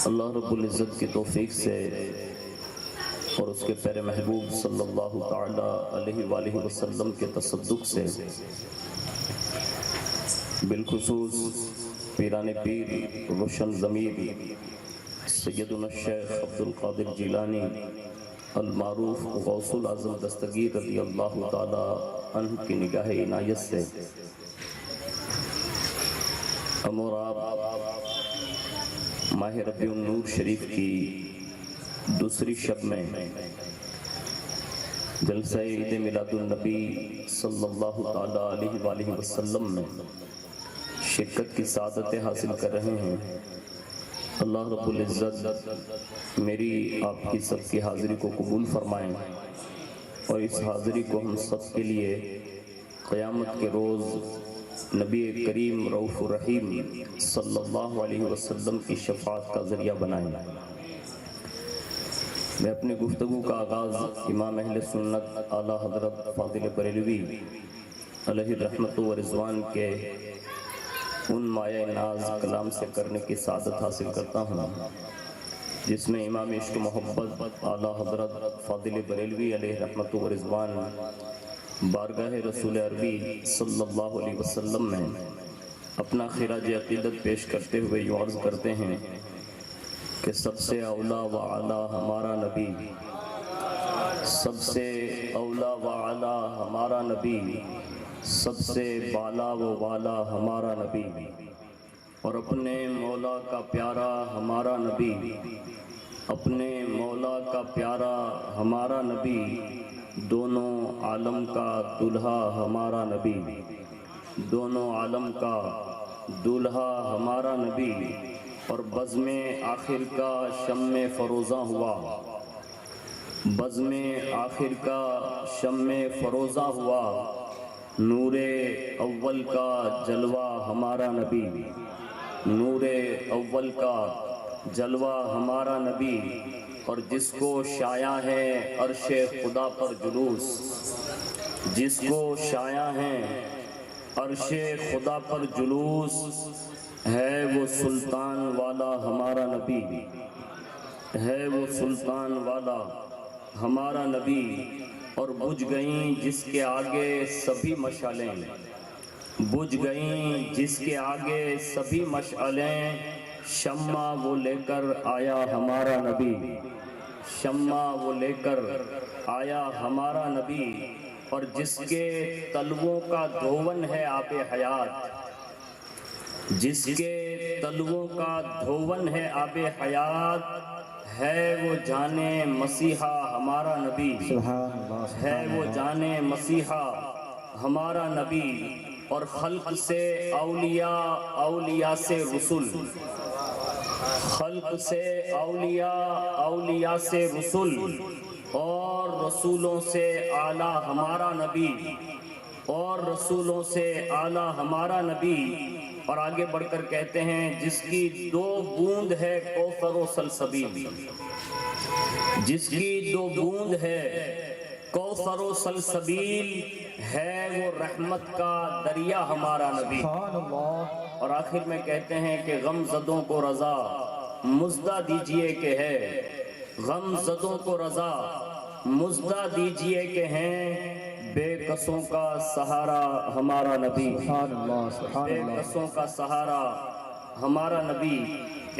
اللہ رب العزت کی توفیق سے اور اس کے پیارے محبوب صلی اللہ تعالی علیہ وآلہ وسلم کے تصدق سے بالخصوص پیران پیر روشن ضمیر سیدنا الشیخ عبد القادر جیلانی المعروف غوث العظم دستگیر رضی اللہ تعالی عنہ کی نگاہ عنایت سے ہم اور آپ ماہ ربیع النور شریف کی دوسری شب میں جلسہ عید میلاد النبی صلی اللہ تعالی علیہ وآلہ وسلم میں شرکت کی سعادتیں حاصل کر رہے ہیں۔ اللہ رب العزت میری آپ کی سب کی حاضری کو قبول فرمائیں اور اس حاضری کو ہم سب کے لیے قیامت کے روز نبی کریم رؤوف الرحیم صلی اللہ علیہ وسلم کی شفاعت کا ذریعہ بنائیں۔ میں اپنے گفتگو کا آغاز امام اہل سنت اعلیٰ حضرت فاضل بریلوی علیہ رحمت و رضوان کے ان مایہ ناز کلام سے کرنے کی سعادت حاصل کرتا ہوں جس میں امام عشق محبت اعلیٰ حضرت فاضل بریلوی علیہ رحمت و رضوان بارگاہ رسول عربی صلی اللہ علیہ وسلم میں اپنا خراج عقیدت پیش کرتے ہوئے یوں عرض کرتے ہیں کہ سب سے اولا و اعلیٰ ہمارا نبی، سب سے اولا و اعلیٰ ہمارا نبی، سب سے بالا و والا ہمارا نبی، اور اپنے مولا کا پیارا ہمارا نبی، اپنے مولا کا پیارا ہمارا نبی، دونوں عالم کا دلہا ہمارا نبی، دونوں عالم کا دلہا ہمارا نبی، اور بزم آخر کا شمع فروزاں ہوا، بزم آخر کا شمع فروزاں ہوا، نور اول کا جلوہ ہمارا نبی، نور اول کا جلوہ ہمارا نبی، اور جس کو شایع ہے عرش خدا پر جلوس، جس کو شایع ہے عرش خدا پر جلوس، ہے وہ سلطان والا ہمارا نبی، ہے وہ سلطان والا ہمارا نبی، اور بجھ گئیں جس کے آگے سبھی مشعلیں، بجھ گئیں جس کے آگے سبھی مشعلیں، شمع وہ لے کر آیا ہمارا نبی، شمع وہ لے کر آیا ہمارا نبی، اور جس کے تلووں کا دھون ہے آب حیات، جس کے تلووں کا دھون ہے آب حیات، ہے وہ جانے مسیحا ہمارا نبی، ہے وہ جانے مسیحا ہمارا نبی، اور خلق سے اولیاء، اولیاء سے رسول، خلق سے اولیاء، اولیاء سے رسول، اور رسولوں سے اعلیٰ ہمارا نبی، اور رسولوں سے اعلیٰ ہمارا نبی، اور آگے بڑھ کر کہتے ہیں جس کی دو بوند ہے کوثر و سلسبیل، جس کی دو بوند ہے کوثر و سلسبیل، ہے وہ رحمت کا دریا ہمارا نبی، اور آخر میں کہتے ہیں کہ غم زدوں کو رضا مزدہ دیجئے کہ ہے، غم زدوں کو رضا مزدہ دیجئے کہ ہیں، بے کسوں کا سہارا ہمارا نبی، بے کسوں کا سہارا ہمارا نبی۔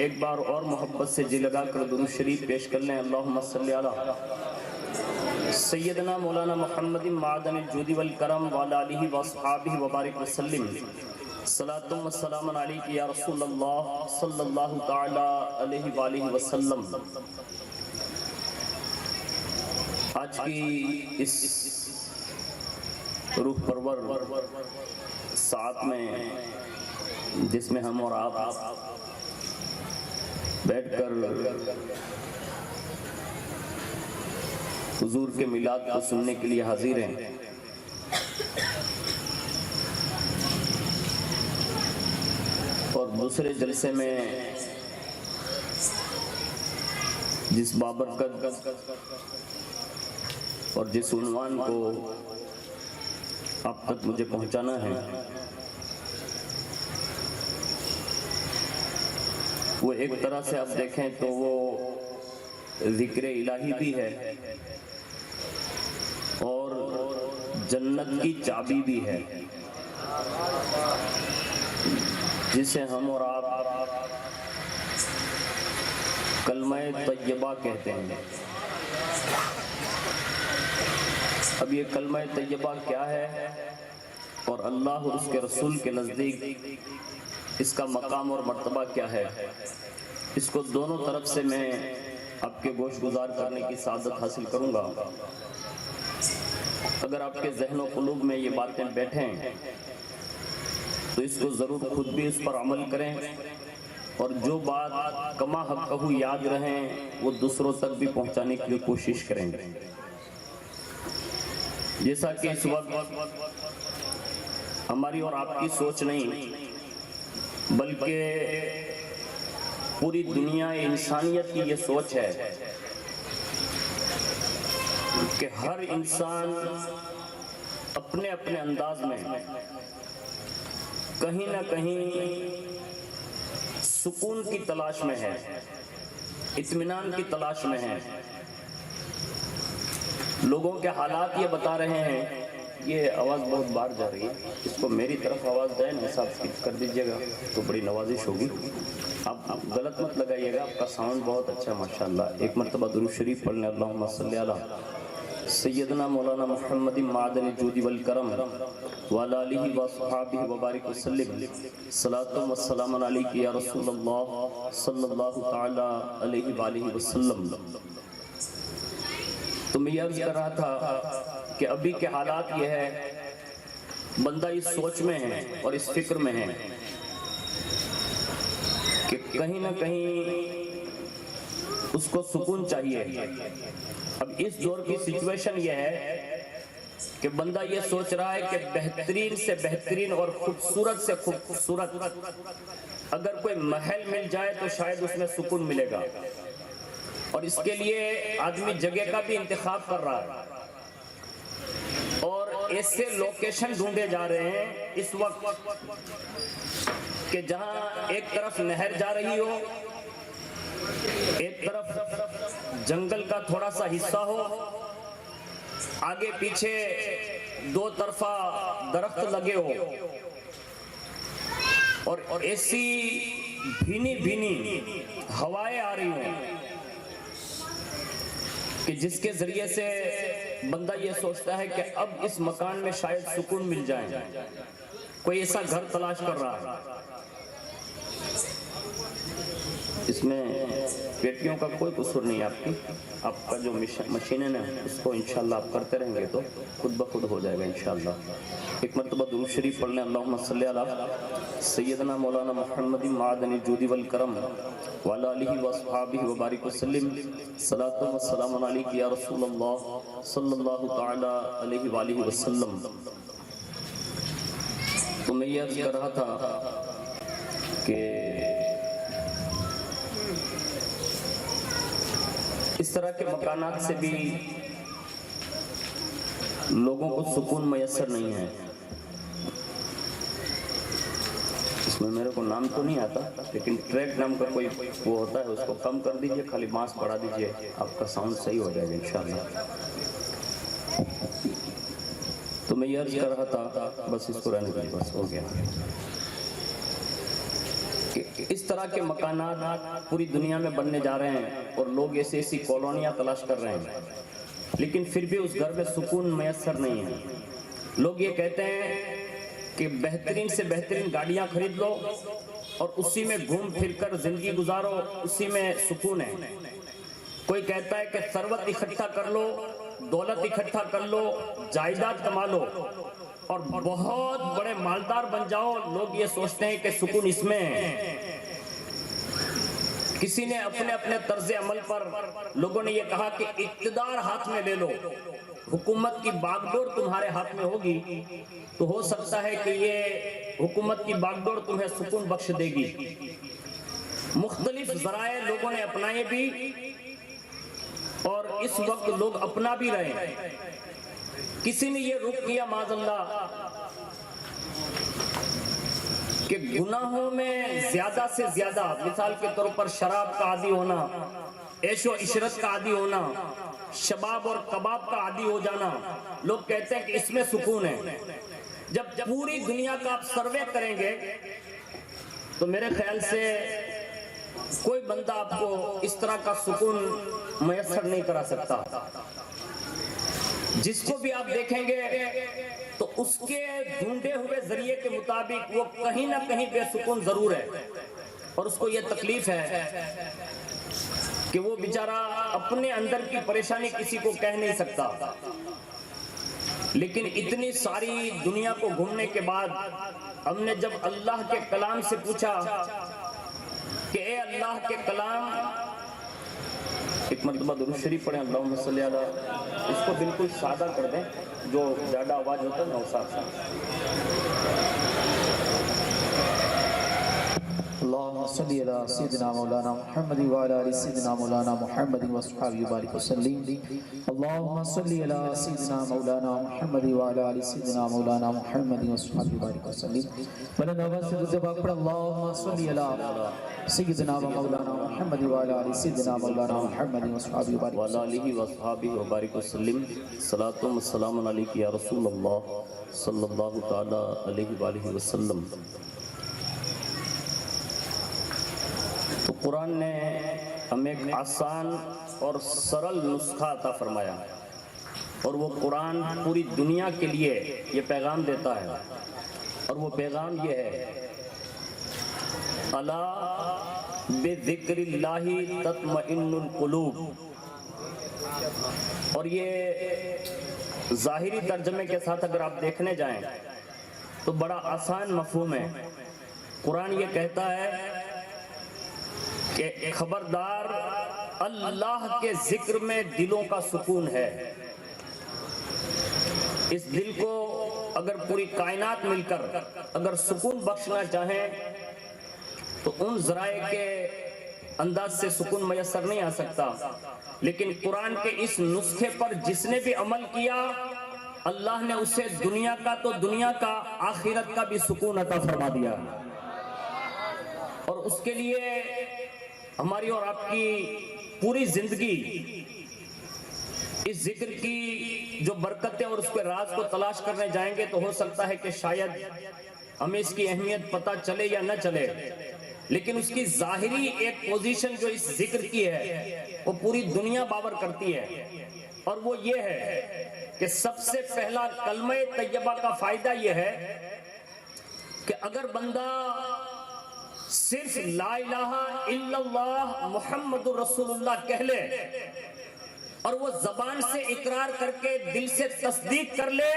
ایک بار اور محبت سے جی لگا کر درود شریف پیش کر لیں۔ اللہم صلی علی سیدنا مولانا محمد معدن الجود والکرم وعلی آلہ واصحابہ وبارک وسلم۔ صلاۃ و سلام علیک یا رسول اللہ صلی اللہ تعالی علیہ وآلہ وسلم۔ آج کی اس روح پرور ساعت میں جس میں ہم اور آپ بیٹھ کر حضور کے میلاد کو سننے کے لیے حاضر ہیں، اور دوسرے جلسے میں جس بابرکت اور جس عنوان کو آپ تک مجھے پہنچانا ہے وہ ایک طرح سے آپ دیکھیں تو وہ ذکر الہی بھی ہے اور جنت کی چابی بھی ہے، جسے ہم اور آپ کلمہ طیبہ کہتے ہیں۔ اب یہ کلمہ طیبہ کیا ہے اور اللہ اور اس کے رسول کے نزدیک اس کا مقام اور مرتبہ کیا ہے، اس کو دونوں طرف سے میں آپ کے گوش گزار کرنے کی سعادت حاصل کروں گا۔ اگر آپ کے ذہن و قلوب میں یہ باتیں بیٹھیں تو اس کو ضرور خود بھی اس پر عمل کریں، اور جو بات کما حقہ یاد رہیں وہ دوسروں تک بھی پہنچانے کی کوشش کریں۔ جیسا کہ اس وقت ہماری اور آپ کی سوچ نہیں بلکہ پوری دنیا انسانیت کی یہ سوچ ہے کہ ہر انسان اپنے اپنے انداز میں کہیں نہ کہیں سکون کی تلاش میں ہے، اطمینان کی تلاش میں ہے۔ لوگوں کے حالات یہ بتا رہے ہیں، یہ آواز بہت باہر جا رہی ہے، اس کو میری طرف آواز دیں نا صاحب کر دیجئے گا تو بڑی نوازش ہوگی۔ آپ غلط مت لگائیے گا، آپ کا ساؤنڈ بہت اچھا ہے ماشاءاللہ۔ ایک مرتبہ درود شریف پڑھ لیں، اللہم صلی علی سیدنا مولانا محمد معدن الجود والکرم وعلی آلہ وصحبہ وبارک وسلم، صلاۃ و سلام علیک یا رسول اللہ صلی اللہ تعالی علیہ وآلہ وسلم۔ تو میں یہ عرض کر رہا تھا کہ ابھی کے حالات یہ ہے، بندہ اس سوچ میں ہے اور اس فکر میں ہے کہ کہیں نہ کہیں اس کو سکون چاہیے۔ اب اس دور کی سچویشن یہ ہے کہ بندہ یہ سوچ رہا ہے کہ بہترین سے بہترین اور خوبصورت سے خوبصورت اگر کوئی محل مل جائے تو شاید اس میں سکون ملے گا، اور اس کے لیے آدمی جگہ کا بھی انتخاب کر رہا ہے اور ایسے لوکیشن ڈھونڈے جا رہے ہیں اس وقت کہ جہاں ایک طرف نہر جا رہی ہو، ایک طرف جنگل کا تھوڑا سا حصہ ہو، آگے پیچھے دو طرفہ درخت لگے ہو، اور ایسی بھینی بھینی ہوائیں آ رہی ہوں کہ جس کے ذریعے سے بندہ یہ سوچتا ہے کہ اب اس مکان میں شاید سکون مل جائے، کوئی ایسا گھر تلاش کر رہا ہے۔ اس میں پیٹیوں کا کوئی قصور نہیں ہے، آپ کا جو مشینیں ہیں اس کو انشاءاللہ آپ کرتے رہیں گے تو خود بخود ہو جائے گا انشاءاللہ۔ ایک مرتبہ درود شریف پڑھ لیں، اللہم صلی علی سیدنا مولانا محمد معدن الجود والکرم وعلی آلہ وصحبہ وبارک وسلم، صلاۃ و سلام علیک یا رسول اللہ صلی اللہ تعالی علیہ وآلہ وسلم۔ تو میں یہ عرض کر رہا تھا کہ اس طرح کے مکانات سے بھی لوگوں کو سکون میسر نہیں ہے۔ اس میں میرے کو نام تو نہیں آتا، لیکن ٹریک نام کا کوئی وہ ہوتا ہے، اس کو کم کر دیجئے، خالی بانس بڑھا دیجئے، آپ کا ساؤنڈ صحیح ہو جائے گا انشاءاللہ۔ تو میں یہ عرض کر رہا تھا، بس اس کو رہنے دیں، بس ہو گیا۔ اس طرح کے مکانات پوری دنیا میں بننے جا رہے ہیں اور لوگ ایسی کالونیاں تلاش کر رہے ہیں، لیکن پھر بھی اس گھر میں سکون میسر نہیں ہے۔ لوگ یہ کہتے ہیں کہ بہترین سے بہترین گاڑیاں خرید لو اور اسی میں گھوم پھر کر زندگی گزارو، اسی میں سکون ہے۔ کوئی کہتا ہے کہ ثروت اکٹھا کر لو، دولت اکٹھا کر لو، جائیداد کما لو اور بہت بڑے مالدار بن جاؤ، لوگ یہ سوچتے ہیں کہ سکون اس میں ہے۔ کسی نے اپنے طرز عمل پر لوگوں نے یہ کہا کہ اقتدار ہاتھ میں لے لو، حکومت کی باغ ڈور تمہارے ہاتھ میں ہوگی تو ہو سکتا ہے کہ یہ حکومت کی باغ ڈور تمہیں سکون بخش دے گی۔ مختلف ذرائع لوگوں نے اپنائے بھی اور اس وقت لوگ اپنا بھی رہے ہیں۔ کسی نے یہ رخ کیا معاذ اللہ کہ گناہوں میں زیادہ سے زیادہ، مثال کے طور پر شراب کا عادی ہونا، عیش و عشرت کا عادی ہونا، شباب اور کباب کا عادی ہو جانا، لوگ کہتے ہیں کہ اس میں سکون ہے۔ جب پوری دنیا کا آپ سروے کریں گے تو میرے خیال سے کوئی بندہ آپ کو اس طرح کا سکون میسر نہیں کرا سکتا۔ جس کو بھی آپ دیکھیں گے تو اس کے ڈھونڈے ہوئے ذریعے کے مطابق وہ کہیں نہ کہیں بے سکون ضرور ہے، اور اس کو یہ تکلیف ہے کہ وہ بیچارہ اپنے اندر کی پریشانی کسی کو کہہ نہیں سکتا۔ لیکن اتنی ساری دنیا کو گھومنے کے بعد ہم نے جب اللہ کے کلام سے پوچھا کہ اے اللہ کے کلام، ایک مرتبہ درود شریف پڑھیں، اللہم صلی علی، اس کو بالکل سادہ کر دیں، جو زیادہ آواز ہوتا ہے نا وہ صاف اللهم صل على سيدنا مولانا محمد وعلى ال سيدنا مولانا محمد واصحابه وبارك وسلم. اللهم صل على سيدنا مولانا محمد وعلى ال سيدنا مولانا محمد واصحابه وبارك وسلم. بلند آواز سے درود پاک پڑھ، اللهم صل على سيدنا مولانا محمد وعلى ال سيدنا مولانا محمد واصحابه وبارك وعلى آلہ واصحابہ وبارک وسلم. صلاۃ و سلام علیک یا رسول اللہ صلی اللہ تعالی علیہ وآلہ وسلم. تو قرآن نے ہمیں ایک آسان اور سرل نسخہ عطا فرمایا، اور وہ قرآن پوری دنیا کے لیے یہ پیغام دیتا ہے، اور وہ پیغام یہ ہے، الا بذکر اللہ تطمئن القلوب. اور یہ ظاہری ترجمے کے ساتھ اگر آپ دیکھنے جائیں تو بڑا آسان مفہوم ہے. قرآن یہ کہتا ہے کہ خبردار، اللہ کے ذکر میں دلوں کا سکون ہے. اس دل کو اگر پوری کائنات مل کر اگر سکون بخشنا چاہیں تو ان ذرائع کے انداز سے سکون میسر نہیں آ سکتا، لیکن قرآن کے اس نسخے پر جس نے بھی عمل کیا، اللہ نے اسے دنیا کا تو دنیا کا، آخرت کا بھی سکون عطا فرما دیا. اور اس کے لیے ہماری اور آپ کی پوری زندگی اس ذکر کی جو برکتیں اور اس کے راز کو تلاش کرنے جائیں گے تو ہو سکتا ہے کہ شاید ہمیں اس کی اہمیت پتہ چلے یا نہ چلے، لیکن اس کی ظاہری ایک پوزیشن جو اس ذکر کی ہے وہ پوری دنیا باور کرتی ہے، اور وہ یہ ہے کہ سب سے پہلا کلمہ طیبہ کا فائدہ یہ ہے کہ اگر بندہ صرف لا الہ الا اللہ محمد رسول اللہ کہہ لے اور وہ زبان سے اقرار کر کے دل سے تصدیق کر لے،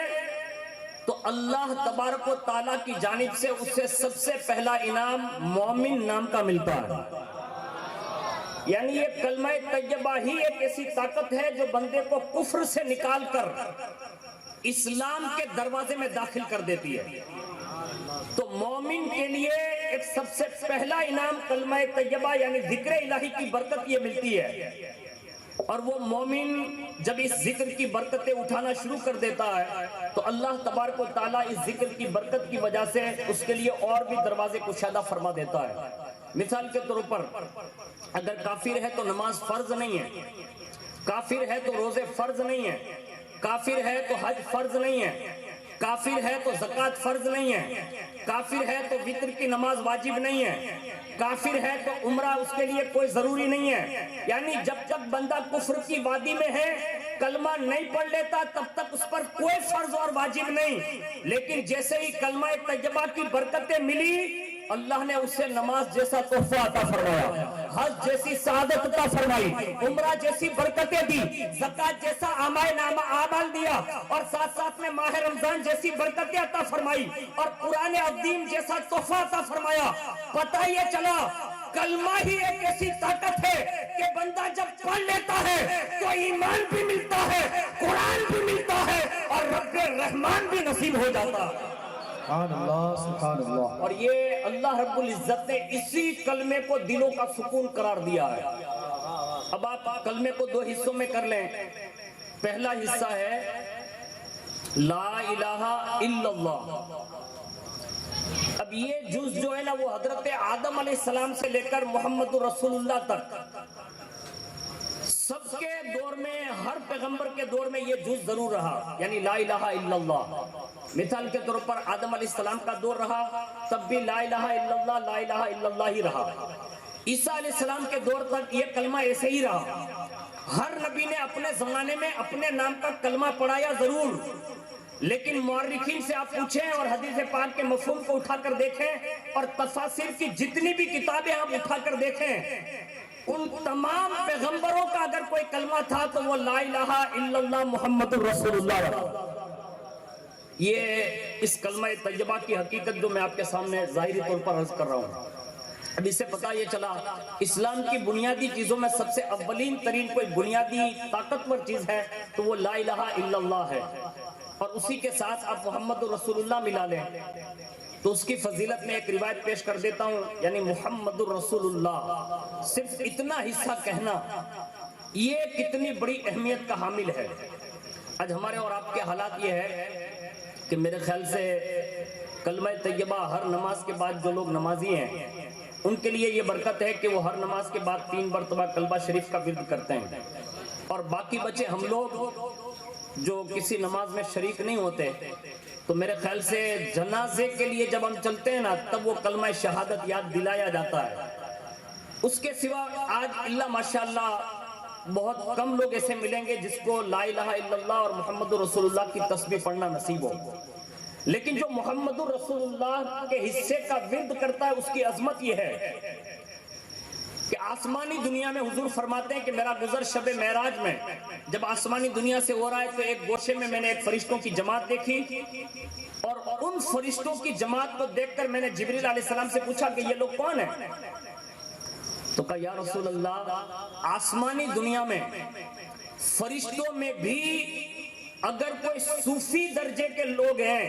تو اللہ تبارک و تعالیٰ کی جانب سے اسے سب سے پہلا انعام مومن نام کا ملتا ہے. یعنی یہ کلمہ طیبہ ہی ایک ایسی طاقت ہے جو بندے کو کفر سے نکال کر اسلام کے دروازے میں داخل کر دیتی ہے. تو مومن کے لیے ایک سب سے پہلا انعام کلمہ طیبہ یعنی ذکر الہی کی برکت یہ ملتی ہے، اور وہ مومن جب اس ذکر کی برکتیں اٹھانا شروع کر دیتا ہے تو اللہ تبارک و تعالیٰ اس ذکر کی برکت کی وجہ سے اس کے لیے اور بھی دروازے کشادہ فرما دیتا ہے. مثال کے طور پر اگر کافر ہے تو نماز فرض نہیں ہے، کافر ہے تو روزے فرض نہیں ہے، کافر ہے تو حج فرض نہیں ہے، کافر ہے تو زکوٰۃ فرض نہیں ہے، کافر ہے تو وتر کی نماز واجب نہیں ہے، کافر ہے تو عمرہ اس کے لیے کوئی ضروری نہیں ہے. یعنی جب تک بندہ کفر کی وادی میں ہے، کلمہ نہیں پڑھ لیتا، تب تک اس پر کوئی فرض اور واجب نہیں. لیکن جیسے ہی کلمہ طیبہ کی برکتیں ملی، اللہ نے اسے نماز جیسا تحفہ عطا فرمایا، حج جیسی سعادت عطا فرمائی، عمرہ جیسی برکتیں دی، زکوٰۃ جیسا اعمال دیا، اور ساتھ ساتھ میں ماہ رمضان جیسی برکتیں عطا فرمائی، اور قرآن عظیم جیسا تحفہ عطا فرمایا. پتہ یہ چلا کلمہ ہی ایک ایسی طاقت ہے کہ بندہ جب پڑھ لیتا ہے تو ایمان بھی ملتا ہے، قرآن بھی ملتا ہے، اور رب رحمان بھی نصیب ہو جاتا ہے. سبحان اللہ سبحان اللہ. اور یہ اللہ رب العزت نے اسی کلمے کو دلوں کا سکون قرار دیا ہے. اب آپ کلمے کو دو حصوں میں کر لیں. پہلا حصہ ہے لا الہ الا اللہ. اب یہ جز جو ہے نا وہ حضرت آدم علیہ السلام سے لے کر محمد رسول اللہ تک سب کے دور میں، ہر پیغمبر کے دور میں یہ جز ضرور رہا، یعنی لا الہ الا اللہ۔ مثال کے طور پر آدم علیہ السلام کا دور رہا، تب بھی لا الہ الا اللہ، لا الہ الا اللہ ہی رہا۔ عیسیٰ علیہ السلام کے دور تک یہ کلمہ ایسے ہی رہا۔ ہر نبی نے اپنے زمانے میں اپنے نام کا کلمہ پڑھایا ضرور، لیکن مورخین سے آپ پوچھیں اور حدیث پاک کے مفہوم کو اٹھا کر دیکھیں اور تفاسیر کی جتنی بھی کتابیں آپ اٹھا کر دیکھیں، ان تمام پیغمبروں کا اگر کوئی کلمہ تھا تو وہ لا الہ الا اللہ محمد رسول اللہ تھا۔ یہ اس کلمہ طیبہ کی حقیقت جو میں آپ کے سامنے ظاہری طور پر عرض کر رہا ہوں، اب اس سے پتہ یہ چلا اسلام کی بنیادی چیزوں میں سب سے اولین ترین کوئی بنیادی طاقتور چیز ہے تو وہ لا الہ الا اللہ ہے، اور اسی کے ساتھ آپ محمد رسول اللہ ملا لیں تو اس کی فضیلت میں ایک روایت پیش کر دیتا ہوں، یعنی محمد رسول اللہ، صرف اتنا حصہ کہنا یہ کتنی بڑی اہمیت کا حامل ہے۔ آج ہمارے اور آپ کے حالات یہ ہے کہ میرے خیال سے کلمہ طیبہ ہر نماز کے بعد جو لوگ نمازی ہیں ان کے لیے یہ برکت ہے کہ وہ ہر نماز کے بعد 3 مرتبہ کلمہ شریف کا ورد کرتے ہیں، اور باقی بچے ہم لوگ جو کسی نماز میں شریک نہیں ہوتے تو میرے خیال سے جنازے کے لیے جب ہم چلتے ہیں نا تب وہ کلمہ شہادت یاد دلایا جاتا ہے۔ اس کے سوا آج اللہ ماشاءاللہ بہت کم لوگ ایسے ملیں گے جس کو لا الہ الا اللہ اور محمد رسول اللہ کی تسبیح پڑھنا نصیب ہو، لیکن جو محمد رسول اللہ کے حصے کا ورد کرتا ہے اس کی عظمت یہ ہے کہ آسمانی دنیا میں حضور فرماتے ہیں کہ میرا گزر شب معراج میں جب آسمانی دنیا سے ہو رہا ہے تو ایک گوشے میں میں نے ایک فرشتوں کی جماعت دیکھی، اور ان فرشتوں کی جماعت کو دیکھ کر میں نے جبریل علیہ السلام سے پوچھا کہ یہ لوگ کون ہیں؟ تو کہا یا رسول اللہ آسمانی دنیا میں فرشتوں میں بھی اگر کوئی صوفی درجے کے لوگ ہیں،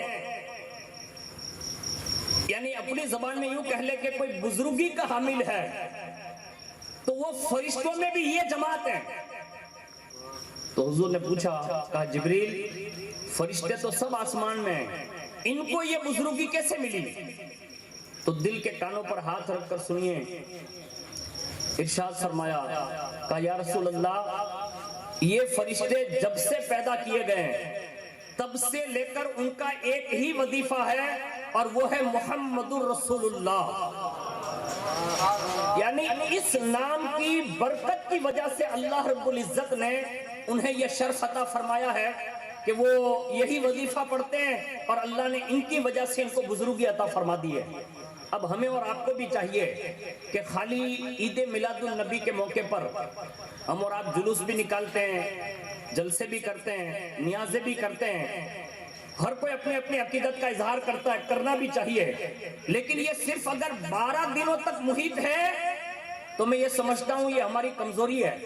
یعنی اپنی زبان میں یوں کہہ لے کہ کوئی بزرگی کا حامل ہے، تو وہ فرشتوں میں بھی یہ جماعت ہے۔ تو حضور نے پوچھا، کہا جبریل فرشتے تو سب آسمان میں ہیں، ان کو یہ بزرگی کیسے ملی؟ تو دل کے کانوں پر ہاتھ رکھ کر سنیے، ارشاد فرمایا، کہا یا رسول اللہ یہ فرشتے جب سے پیدا کیے گئے ہیں تب سے لے کر ان کا ایک ہی وظیفہ ہے اور وہ ہے محمد الرسول اللہ، یعنی اس نام کی برکت کی وجہ سے اللہ رب العزت نے انہیں یہ شرف عطا فرمایا ہے کہ وہ یہی وظیفہ پڑھتے ہیں اور اللہ نے ان کی وجہ سے ان کو بزرگی عطا فرما دی ہے۔ اب ہمیں اور آپ کو بھی چاہیے کہ خالی عید میلاد النبی کے موقع پر ہم اور آپ جلوس بھی نکالتے ہیں، جلسے بھی کرتے ہیں، نیازیں بھی کرتے ہیں، ہر کوئی اپنے اپنی عقیدت کا اظہار کرتا ہے، کرنا بھی چاہیے، لیکن یہ صرف اگر 12 دنوں تک محیط ہے تو میں یہ سمجھتا ہوں یہ ہماری کمزوری ہے،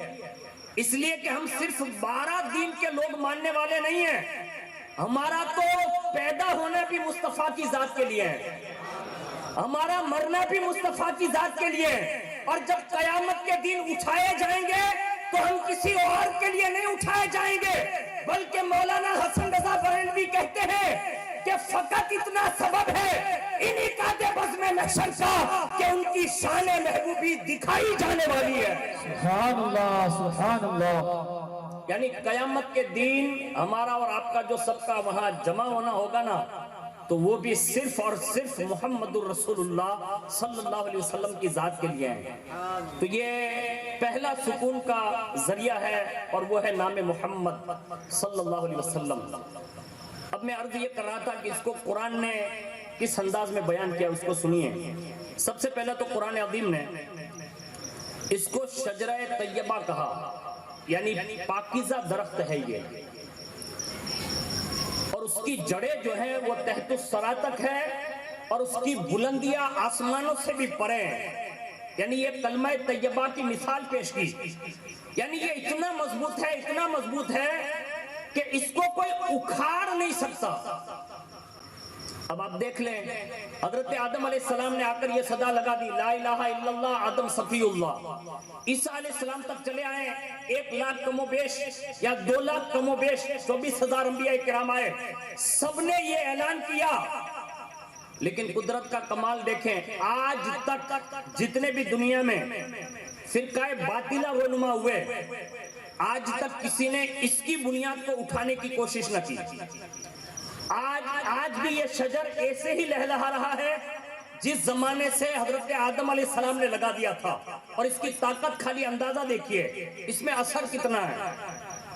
اس لیے کہ ہم صرف 12 دن کے لوگ ماننے والے نہیں ہیں، ہمارا تو پیدا ہونا بھی مصطفیٰ کی ذات کے لیے ہے، ہمارا مرنا بھی مصطفیٰ کی ذات کے لیے ہے، اور جب قیامت کے دن اٹھائے جائیں گے تو ہم کسی اور کے لیے نہیں اٹھائے جائیں گے، بلکہ مولانا حسن رضا بریلوی کہتے ہیں کہ فقط اتنا سبب ہے انہی کا بزم محشر کا کہ ان کی شان محبوبی دکھائی جانے والی ہے۔ سبحان اللہ سبحان اللہ۔ یعنی قیامت کے دن ہمارا اور آپ کا جو سب کا وہاں جمع ہونا ہوگا نا تو وہ بھی صرف اور صرف محمد الرسول اللہ صلی اللہ علیہ وسلم کی ذات کے لیے ہے، تو یہ پہلا سکون کا ذریعہ ہے اور وہ ہے نام محمد صلی اللہ علیہ وسلم۔ اب میں عرض یہ کر رہا تھا کہ اس کو قرآن نے کس انداز میں بیان کیا اس کو سنیے۔ سب سے پہلے تو قرآن عظیم نے اس کو شجرہ طیبہ کہا، یعنی پاکیزہ درخت ہے یہ، اور اس کی جڑیں جو ہیں وہ تحت الثری تک ہے اور اس کی بلندیاں آسمانوں سے بھی پرے ہیں، یعنی یہ کلمہ طیبہ کی مثال پیش کی، یعنی یہ اتنا مضبوط ہے، اتنا مضبوط ہے کہ اس کو کوئی اکھاڑ نہیں سکتا۔ اب آپ دیکھ لیں حضرت آدم علیہ السلام نے آ کر یہ صدا لگا دی لا الہ الا اللہ آدم صفی اللہ، عیسیٰ علیہ السلام تک چلے آئے 1 لاکھ کم و بیش یا 2 لاکھ کم و بیش 24,000 انبیاء کرام آئے، سب نے یہ اعلان کیا لیکن قدرت کا کمال دیکھیں، آج تک جتنے بھی دنیا میں فرقہ باطلہ رونما ہوئے، آج تک کسی نے اس کی بنیاد کو اٹھانے کی کوشش نہ کی۔ آج بھی یہ شجر ایسے ہی لہلہا رہا ہے جس زمانے سے حضرت آدم علیہ السلام نے لگا دیا تھا، اور اس کی طاقت خالی اندازہ دیکھیے، اس میں اثر کتنا ہے۔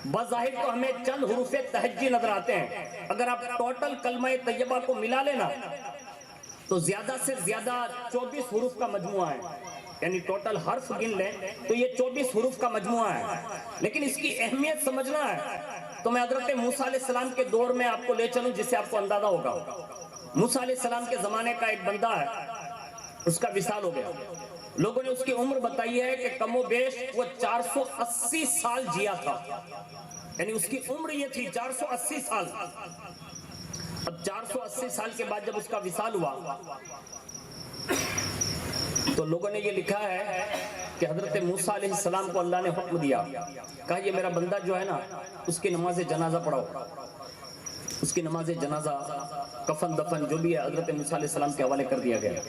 بظاہر تو ہمیں چند حروف تہجی نظر آتے ہیں، اگر آپ ٹوٹل کلمہ طیبہ کو ملا لینا تو زیادہ سے زیادہ 24 حروف کا مجموعہ ہے، یعنی ٹوٹل حرف گن لیں تو یہ 24 حروف کا مجموعہ ہے۔ لیکن اس کی اہمیت سمجھنا ہے تو میں حضرت موسیٰ علیہ السلام کے دور میں آپ کو لے چلوں، جس سے آپ کو اندازہ ہوگا۔ موسیٰ علیہ السلام کے زمانے کا ایک بندہ ہے، اس کا وصال ہو گیا۔ لوگوں نے اس کی عمر بتائی ہے کہ کم و بیش وہ 480 سال جیا تھا، یعنی اس کی عمر یہ تھی 480 سال۔ اب 480 سال کے بعد جب اس کا وصال ہوا تو لوگوں نے یہ لکھا ہے کہ حضرت موسیٰ علیہ السلام کو اللہ نے حکم دیا، کہا یہ میرا بندہ جو ہے نا، اس کی نماز جنازہ پڑھاؤ۔ اس کی نماز جنازہ، کفن دفن جو بھی ہے، حضرت موسیٰ علیہ السلام کے حوالے کر دیا گیا۔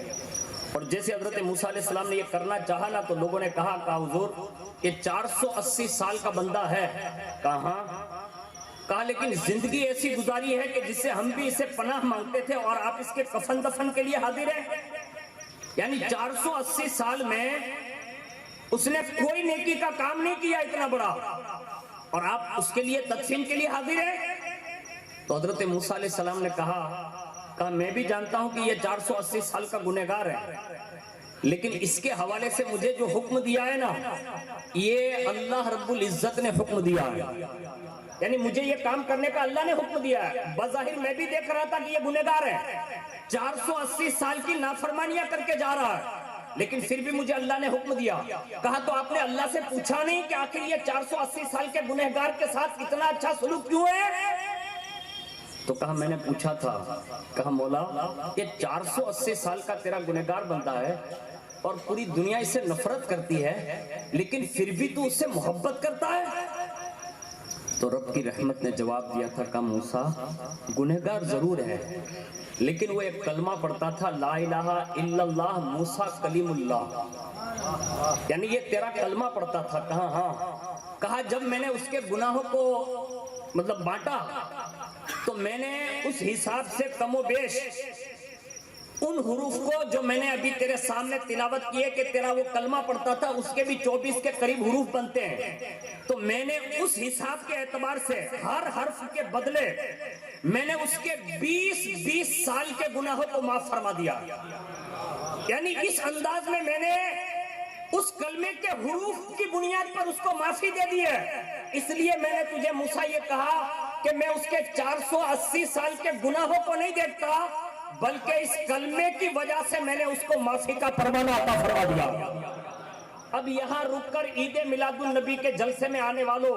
اور جیسے حضرت موسیٰ علیہ السلام نے یہ کرنا چاہا نا، تو لوگوں نے کہا حضور یہ 480 سال کا بندہ ہے۔ کہا لیکن زندگی ایسی گزاری ہے کہ جس سے ہم بھی اسے پناہ مانگتے تھے، اور آپ اس کے کفن دفن کے لیے حاضر ہیں۔ یعنی 480 سال میں اس نے کوئی نیکی کا کام نہیں کیا اتنا بڑا، اور آپ اس کے لیے تدفین کے لیے حاضر ہیں۔ تو حضرت موسیٰ علیہ السلام نے کہا میں بھی جانتا ہوں کہ یہ 480 سال کا گنہگار ہے، لیکن اس کے حوالے سے مجھے جو حکم دیا ہے نا، یہ اللہ رب العزت نے حکم دیا ہے، یعنی مجھے یہ کام کرنے کا اللہ نے حکم دیا ہے۔ بظاہر میں بھی دیکھ رہا تھا کہ یہ گنہگار ہے، 480 سال کی نافرمانیاں کر کے جا رہا ہے، لیکن پھر بھی مجھے اللہ نے حکم دیا۔ کہا تو آپ نے اللہ سے پوچھا نہیں کہ آخر یہ 480 سال کے گنہگار کے ساتھ اتنا اچھا سلوک کیوں ہے؟ تو کہا میں نے پوچھا تھا۔ کہا مولا یہ 480 سال کا تیرا گنہگار بندہ ہے، اور پوری دنیا اس سے نفرت کرتی ہے، لیکن پھر بھی تو اس سے محبت کرتا ہے؟ تو رب کی رحمت نے جواب دیا تھا، کہا موسیٰ گنہگار ضرور ہے، لیکن وہ ایک کلمہ پڑھتا تھا، لا الہ الا اللہ موسیٰ کلیم اللہ، یعنی یہ تیرا کلمہ پڑھتا تھا۔ کہا ہاں۔ کہا جب میں نے اس کے گناہوں کو بانٹا تو میں نے اس حساب سے کم و بیش ان حروف کو جو میں نے ابھی تیرے سامنے تلاوت کیے کہ تیرا وہ کلمہ پڑھتا تھا، اس کے بھی 24 کے قریب حروف بنتے ہیں، تو میں نے اس حساب کے اعتبار سے ہر حرف کے بدلے میں نے اس کے 20 سال کے گناہوں کو معاف فرما دیا۔ یعنی اس انداز میں میں نے اس کلمے کے حروف کی بنیاد پر اس کو معافی دے دی ہے۔ اس لیے میں نے تجھے موسیٰ یہ کہا کہ میں اس کے 480 سال کے گناہوں کو نہیں دیکھتا، بلکہ اس کلمے کی وجہ سے میں نے اس کو معافی کا پروانہ عطا فرما دیا۔ اب یہاں رک کر عید میلاد النبی کے جلسے میں آنے والوں،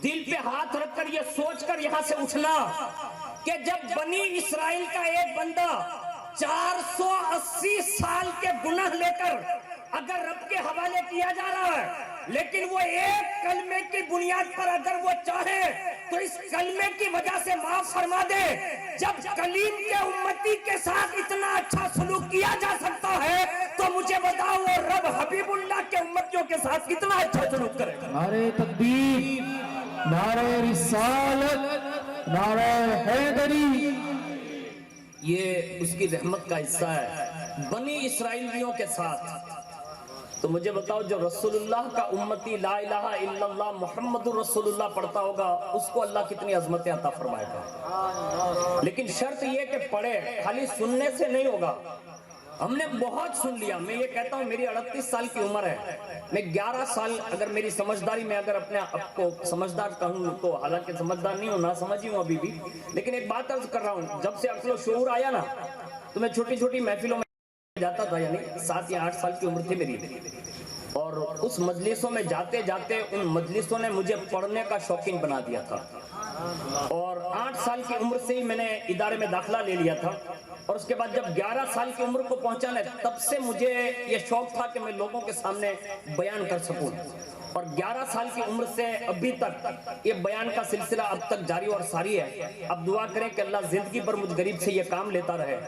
دل پہ ہاتھ رکھ کر یہ سوچ کر یہاں سے اٹھنا کہ جب بنی اسرائیل کا ایک بندہ 480 سال کے گناہ لے کر اگر رب کے حوالے کیا جا رہا ہے، لیکن وہ ایک کلمے کی بنیاد پر اگر وہ چاہے تو اس کلمے کی وجہ سے معاف فرما دے۔ جب کلیم کے امتی کے ساتھ اتنا اچھا سلوک کیا جا سکتا ہے تو مجھے بتاؤ وہ رب حبیب اللہ کے امتیوں کے ساتھ کتنا اچھا سلوک کرے گا۔ نعرہ تکبیر، نعرہ رسالت، نعرہ حیدری، یہ اس کی رحمت کا حصہ ہے بنی اسرائیلیوں کے ساتھ۔ تو مجھے بتاؤ جو رسول اللہ کا امتی لا الہ الا اللہ محمد رسول اللہ پڑھتا ہوگا، اس کو اللہ کتنی عظمتیں عطا فرمائے گا۔ لیکن شرط یہ کہ پڑھے، خالی سننے سے نہیں ہوگا۔ ہم نے بہت سن لیا، میں یہ کہتا ہوں میری 38 سال کی عمر ہے، میں 11 سال اگر میری سمجھداری میں اگر اپنے آپ کو سمجھدار کہوں تو حالانکہ سمجھدار نہیں ہوں، نہ سمجھی ہوں ابھی بھی، لیکن ایک بات عرض کر رہا ہوں، جب سے عقل و شعور آیا نا تو میں چھوٹی چھوٹی محفلوں میں جاتا تھا، یعنی 7 یا 8 سال کی عمر تھی میری، اور اس مجلسوں میں جاتے جاتے ان مجلسوں نے مجھے پڑھنے کا شوقین بنا دیا تھا، اور 8 سال کی عمر سے ہی میں نے ادارے میں داخلہ لے لیا تھا، اور اس کے بعد جب 11 سال کی عمر کو پہنچا نا تب سے مجھے یہ شوق تھا کہ میں لوگوں کے سامنے بیان کر سکوں، اور 11 سال کی عمر سے ابھی تک یہ بیان کا سلسلہ اب تک جاری اور ساری ہے۔ اب دعا کریں کہ اللہ زندگی پر مجھ غریب سے یہ کام لیتا رہے۔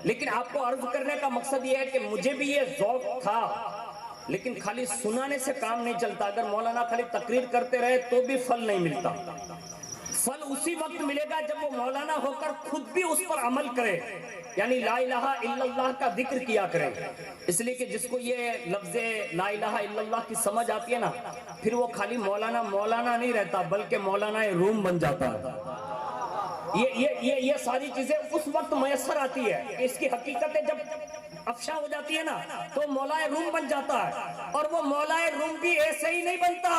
لیکن آپ کو عرض کرنے کا مقصد یہ ہے کہ مجھے بھی یہ ذوق تھا، لیکن خالی سنانے سے کام نہیں چلتا۔ اگر مولانا خالی تقریر کرتے رہے تو بھی پھل نہیں ملتا۔ پھل اسی وقت ملے گا جب وہ مولانا ہو کر خود بھی اس پر عمل کرے، یعنی لا الہ الا اللہ کا ذکر کیا کرے۔ اس لیے کہ جس کو یہ لفظ لا الہ الا اللہ کی سمجھ آتی ہے نا، پھر وہ خالی مولانا مولانا نہیں رہتا بلکہ مولانا روم بن جاتا ہے۔ یہ ساری چیزیں اس وقت میسر آتی ہے کہ اس کی حقیقتیں جب افشا ہو جاتی ہے نا تو مولا روم بن جاتا ہے۔ اور وہ مولا روم بھی ایسے ہی نہیں بنتا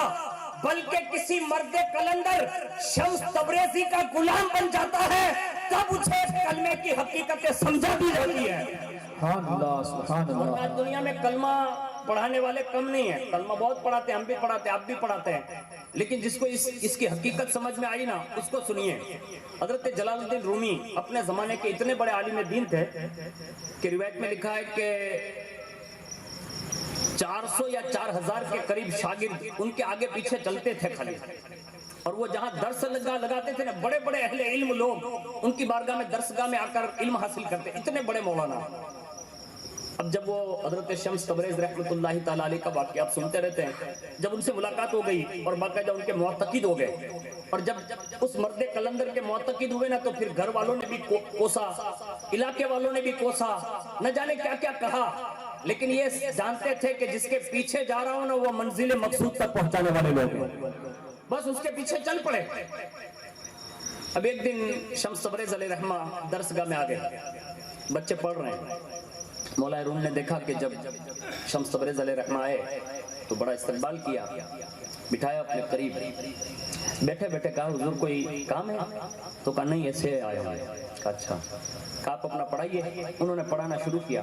بلکہ کسی مرد قلندر شمس تبریزی کا غلام بن جاتا ہے، تب اسے کلمے کی حقیقتیں سمجھا بھی جاتی ہے۔ سبحان اللہ سبحان اللہ۔ آج دنیا میں کلمہ پڑھانے والے کم نہیں ہیں، کلمہ بہت پڑھاتے ہیں، ہم بھی پڑھاتے ہیں، آپ بھی پڑھاتے ہیں، لیکن جس کو اس کی حقیقت سمجھ میں آئی نا اس کو سنیے۔ حضرت جلال الدین رومی اپنے زمانے کے اتنے بڑے عالم دین تھے کہ روایت میں لکھا ہے کہ 400 یا 4000 کے قریب شاگرد ان کے آگے پیچھے چلتے تھے خالی، اور وہ جہاں درس لگاتے تھے نا بڑے بڑے اہل علم لوگ ان کی بارگاہ میں درسگاہ میں آ کر علم حاصل کرتے، اتنے بڑے مولانا۔ اب جب وہ حضرت شمس تبریز رحمۃ اللہ تعالی علیہ کا واقعہ آپ سنتے رہتے ہیں، جب ان سے ملاقات ہو گئی اور باقاعدہ ان کے معتقد ہو گئے، اور جب اس مرد قلندر کے معتقد ہوئے نا تو پھر گھر والوں نے بھی کوسا، علاقے والوں نے بھی کوسا، نہ جانے کیا کیا کہا، لیکن یہ جانتے تھے کہ جس کے پیچھے جا رہا ہوں نا وہ منزل مقصود تک پہنچانے والے لوگ ہیں، بس اس کے پیچھے چل پڑے۔ اب ایک دن شمس تبریز علیہ رحمہ درسگاہ میں آ گئے، بچے پڑھ رہے ہیں۔ مولا روم نے دیکھا کہ جب شمس تبریز علیہ رحمہ آئے تو بڑا استقبال کیا، بٹھایا اپنے قریب، بیٹھے بیٹھے کہا حضور کوئی کام ہے؟ تو کہا نہیں ایسے آئے ہوئے ہیں۔ کہا اچھا، کہا آپ اپنا پڑھائیے۔ انہوں نے پڑھانا شروع کیا۔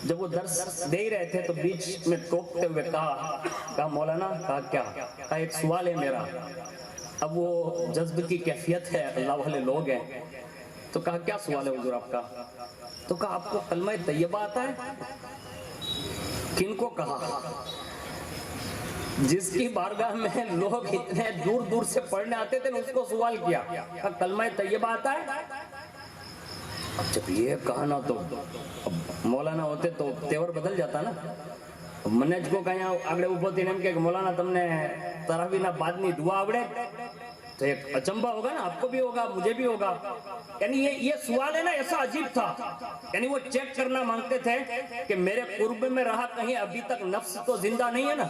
جب وہ درس دے ہی رہے تھے تو بیچ میں ٹوکتے ہوئے کہا مولانا، کہا کیا؟ کہا ایک سوال ہے میرا۔ اب وہ جذب کی کیفیت ہے، اللہ والے لوگ ہیں، تو کہا کیا سوال ہے حضور آپ کا؟ تو کہا آپ کو کلمہ طیبہ آتا ہے؟ کن کو کہا؟ جس کی بارگاہ میں لوگ اتنے دور دور سے پڑھنے آتے تھے اس کو سوال کیا، کہا کلمہ طیبہ آتا ہے؟ اب جب یہ کہا نا تو اب مولانا ہوتے تو تیور بدل جاتا نا۔ منج کو کہا آگڑے اوپر تین کہ مولانا تم نے تراویح نہ بعد میں دعا آوڑے، تو ایک اچمبا ہوگا نا، آپ کو بھی ہوگا مجھے بھی ہوگا۔ یعنی یہ سوال ہے نا ایسا عجیب تھا، یعنی وہ چیک کرنا مانگتے تھے کہ میرے قرب میں رہا کہیں ابھی تک نفس تو زندہ نہیں ہے نا،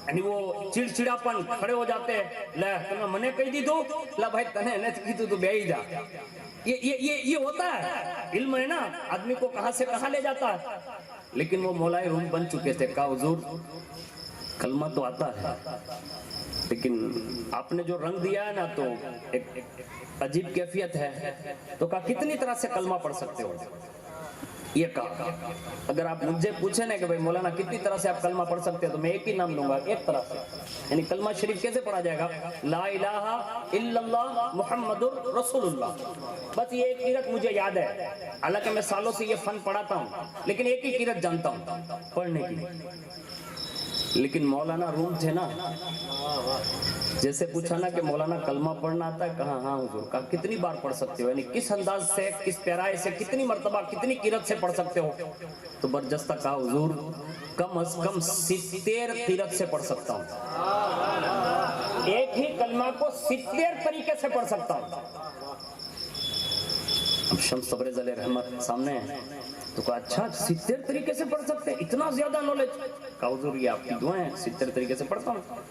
یعنی وہ چڑچڑاپن کھڑے ہو جاتے ہیں، لے تمہیں منے کہی دی تو لا بھائی تنہیں نے کہی تو بے ہی جا۔ یہ ہوتا ہے، علم ہے نا آدمی کو کہاں سے کہاں لے جاتا ہے۔ لیکن وہ مولا روم بن چکے تھے، کہا حضور کلمہ تو آتا ہے لیکن آپ نے جو رنگ دیا ہے نا تو ایک عجیب کیفیت ہے۔ تو کہا کتنی طرح سے کلمہ پڑھ سکتے ہو؟ یہ کہا اگر آپ مجھے پوچھیں نا کہ بھائی مولانا کتنی طرح سے آپ کلمہ پڑھ سکتے ہیں تو میں ایک ہی نام لوں گا، ایک طرح سے۔ یعنی کلمہ شریف کیسے پڑھا جائے گا؟ لا الہ الا اللہ محمد رسول اللہ، بس یہ ایک قرأت مجھے یاد ہے، حالانکہ میں سالوں سے یہ فن پڑھاتا ہوں لیکن ایک ہی قرأت جانتا ہوں پڑھنے کی۔ لیکن مولانا روم تھے نا، جیسے پوچھا نا کہ مولانا کلمہ پڑھنا آتا ہے؟ کہا ہاں حضور۔ کہا کتنی بار پڑھ سکتے ہو؟ یعنی کس انداز سے، کس پیرائے سے، کتنی مرتبہ، کتنی قرأت سے پڑھ سکتے ہو؟ تو برجستہ کہا حضور کم از کم 70 قرأت سے پڑھ سکتا ہوں، ایک ہی کلمہ کو 70 طریقے سے پڑھ سکتا ہوں۔ اب شمس تبریز علیہ رحمت سامنے ہیں تو کہا اچھا 70 طریقے سے پڑھ سکتے ہیں، اتنا زیادہ نالج؟ کہا حضور یہ آپ کی دعائیں ہیں، 70 طریقے سے پڑھتا ہوں۔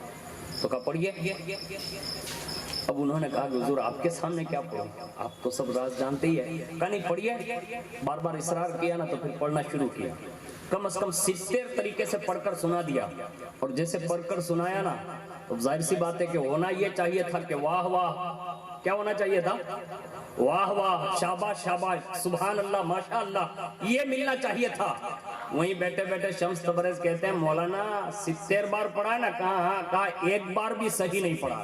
تو کہا پڑھیے۔ اب انہوں نے کہا کہ حضور آپ کے سامنے کیا پڑھوں، آپ تو سب راز جانتے ہی ہیں۔ کہا نہیں پڑھیے۔ بار بار اصرار کیا نا تو پھر پڑھنا شروع کیا، کم از کم 70 طریقے سے پڑھ کر سنا دیا۔ اور جیسے پڑھ کر سنایا نا تو ظاہر سی بات ہے کہ ہونا یہ چاہیے تھا کہ واہ واہ، کیا ہونا چاہیے تھا؟ واہ واہ، شاباش شاباش، سبحان اللہ، ماشاء اللہ، یہ ملنا چاہیے تھا۔ وہیں بیٹھے بیٹھے شمس تبریز کہتے ہیں مولانا 70 بار پڑھا ہے نا؟ کہا ہاں۔ کہا ایک بار بھی صحیح نہیں پڑھا۔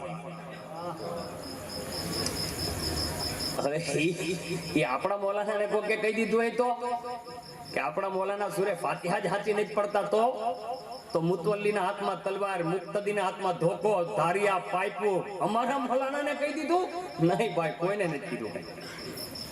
હવે એ આપણા મૌલાનાને કોકે કહી દીધું હોય કે આપણા મૌલાના સૂરે ફાતિહા જ હાચી નથી પડતા તો મુતવલ્લીના હાથમાં તલવાર, મુક્તદીના હાથમાં ધોકો, ધારિયા, પાઇપો અમારા મૌલાનાને કહી દીધું? નહીં ભાઈ, કોઈને નથી કીધું।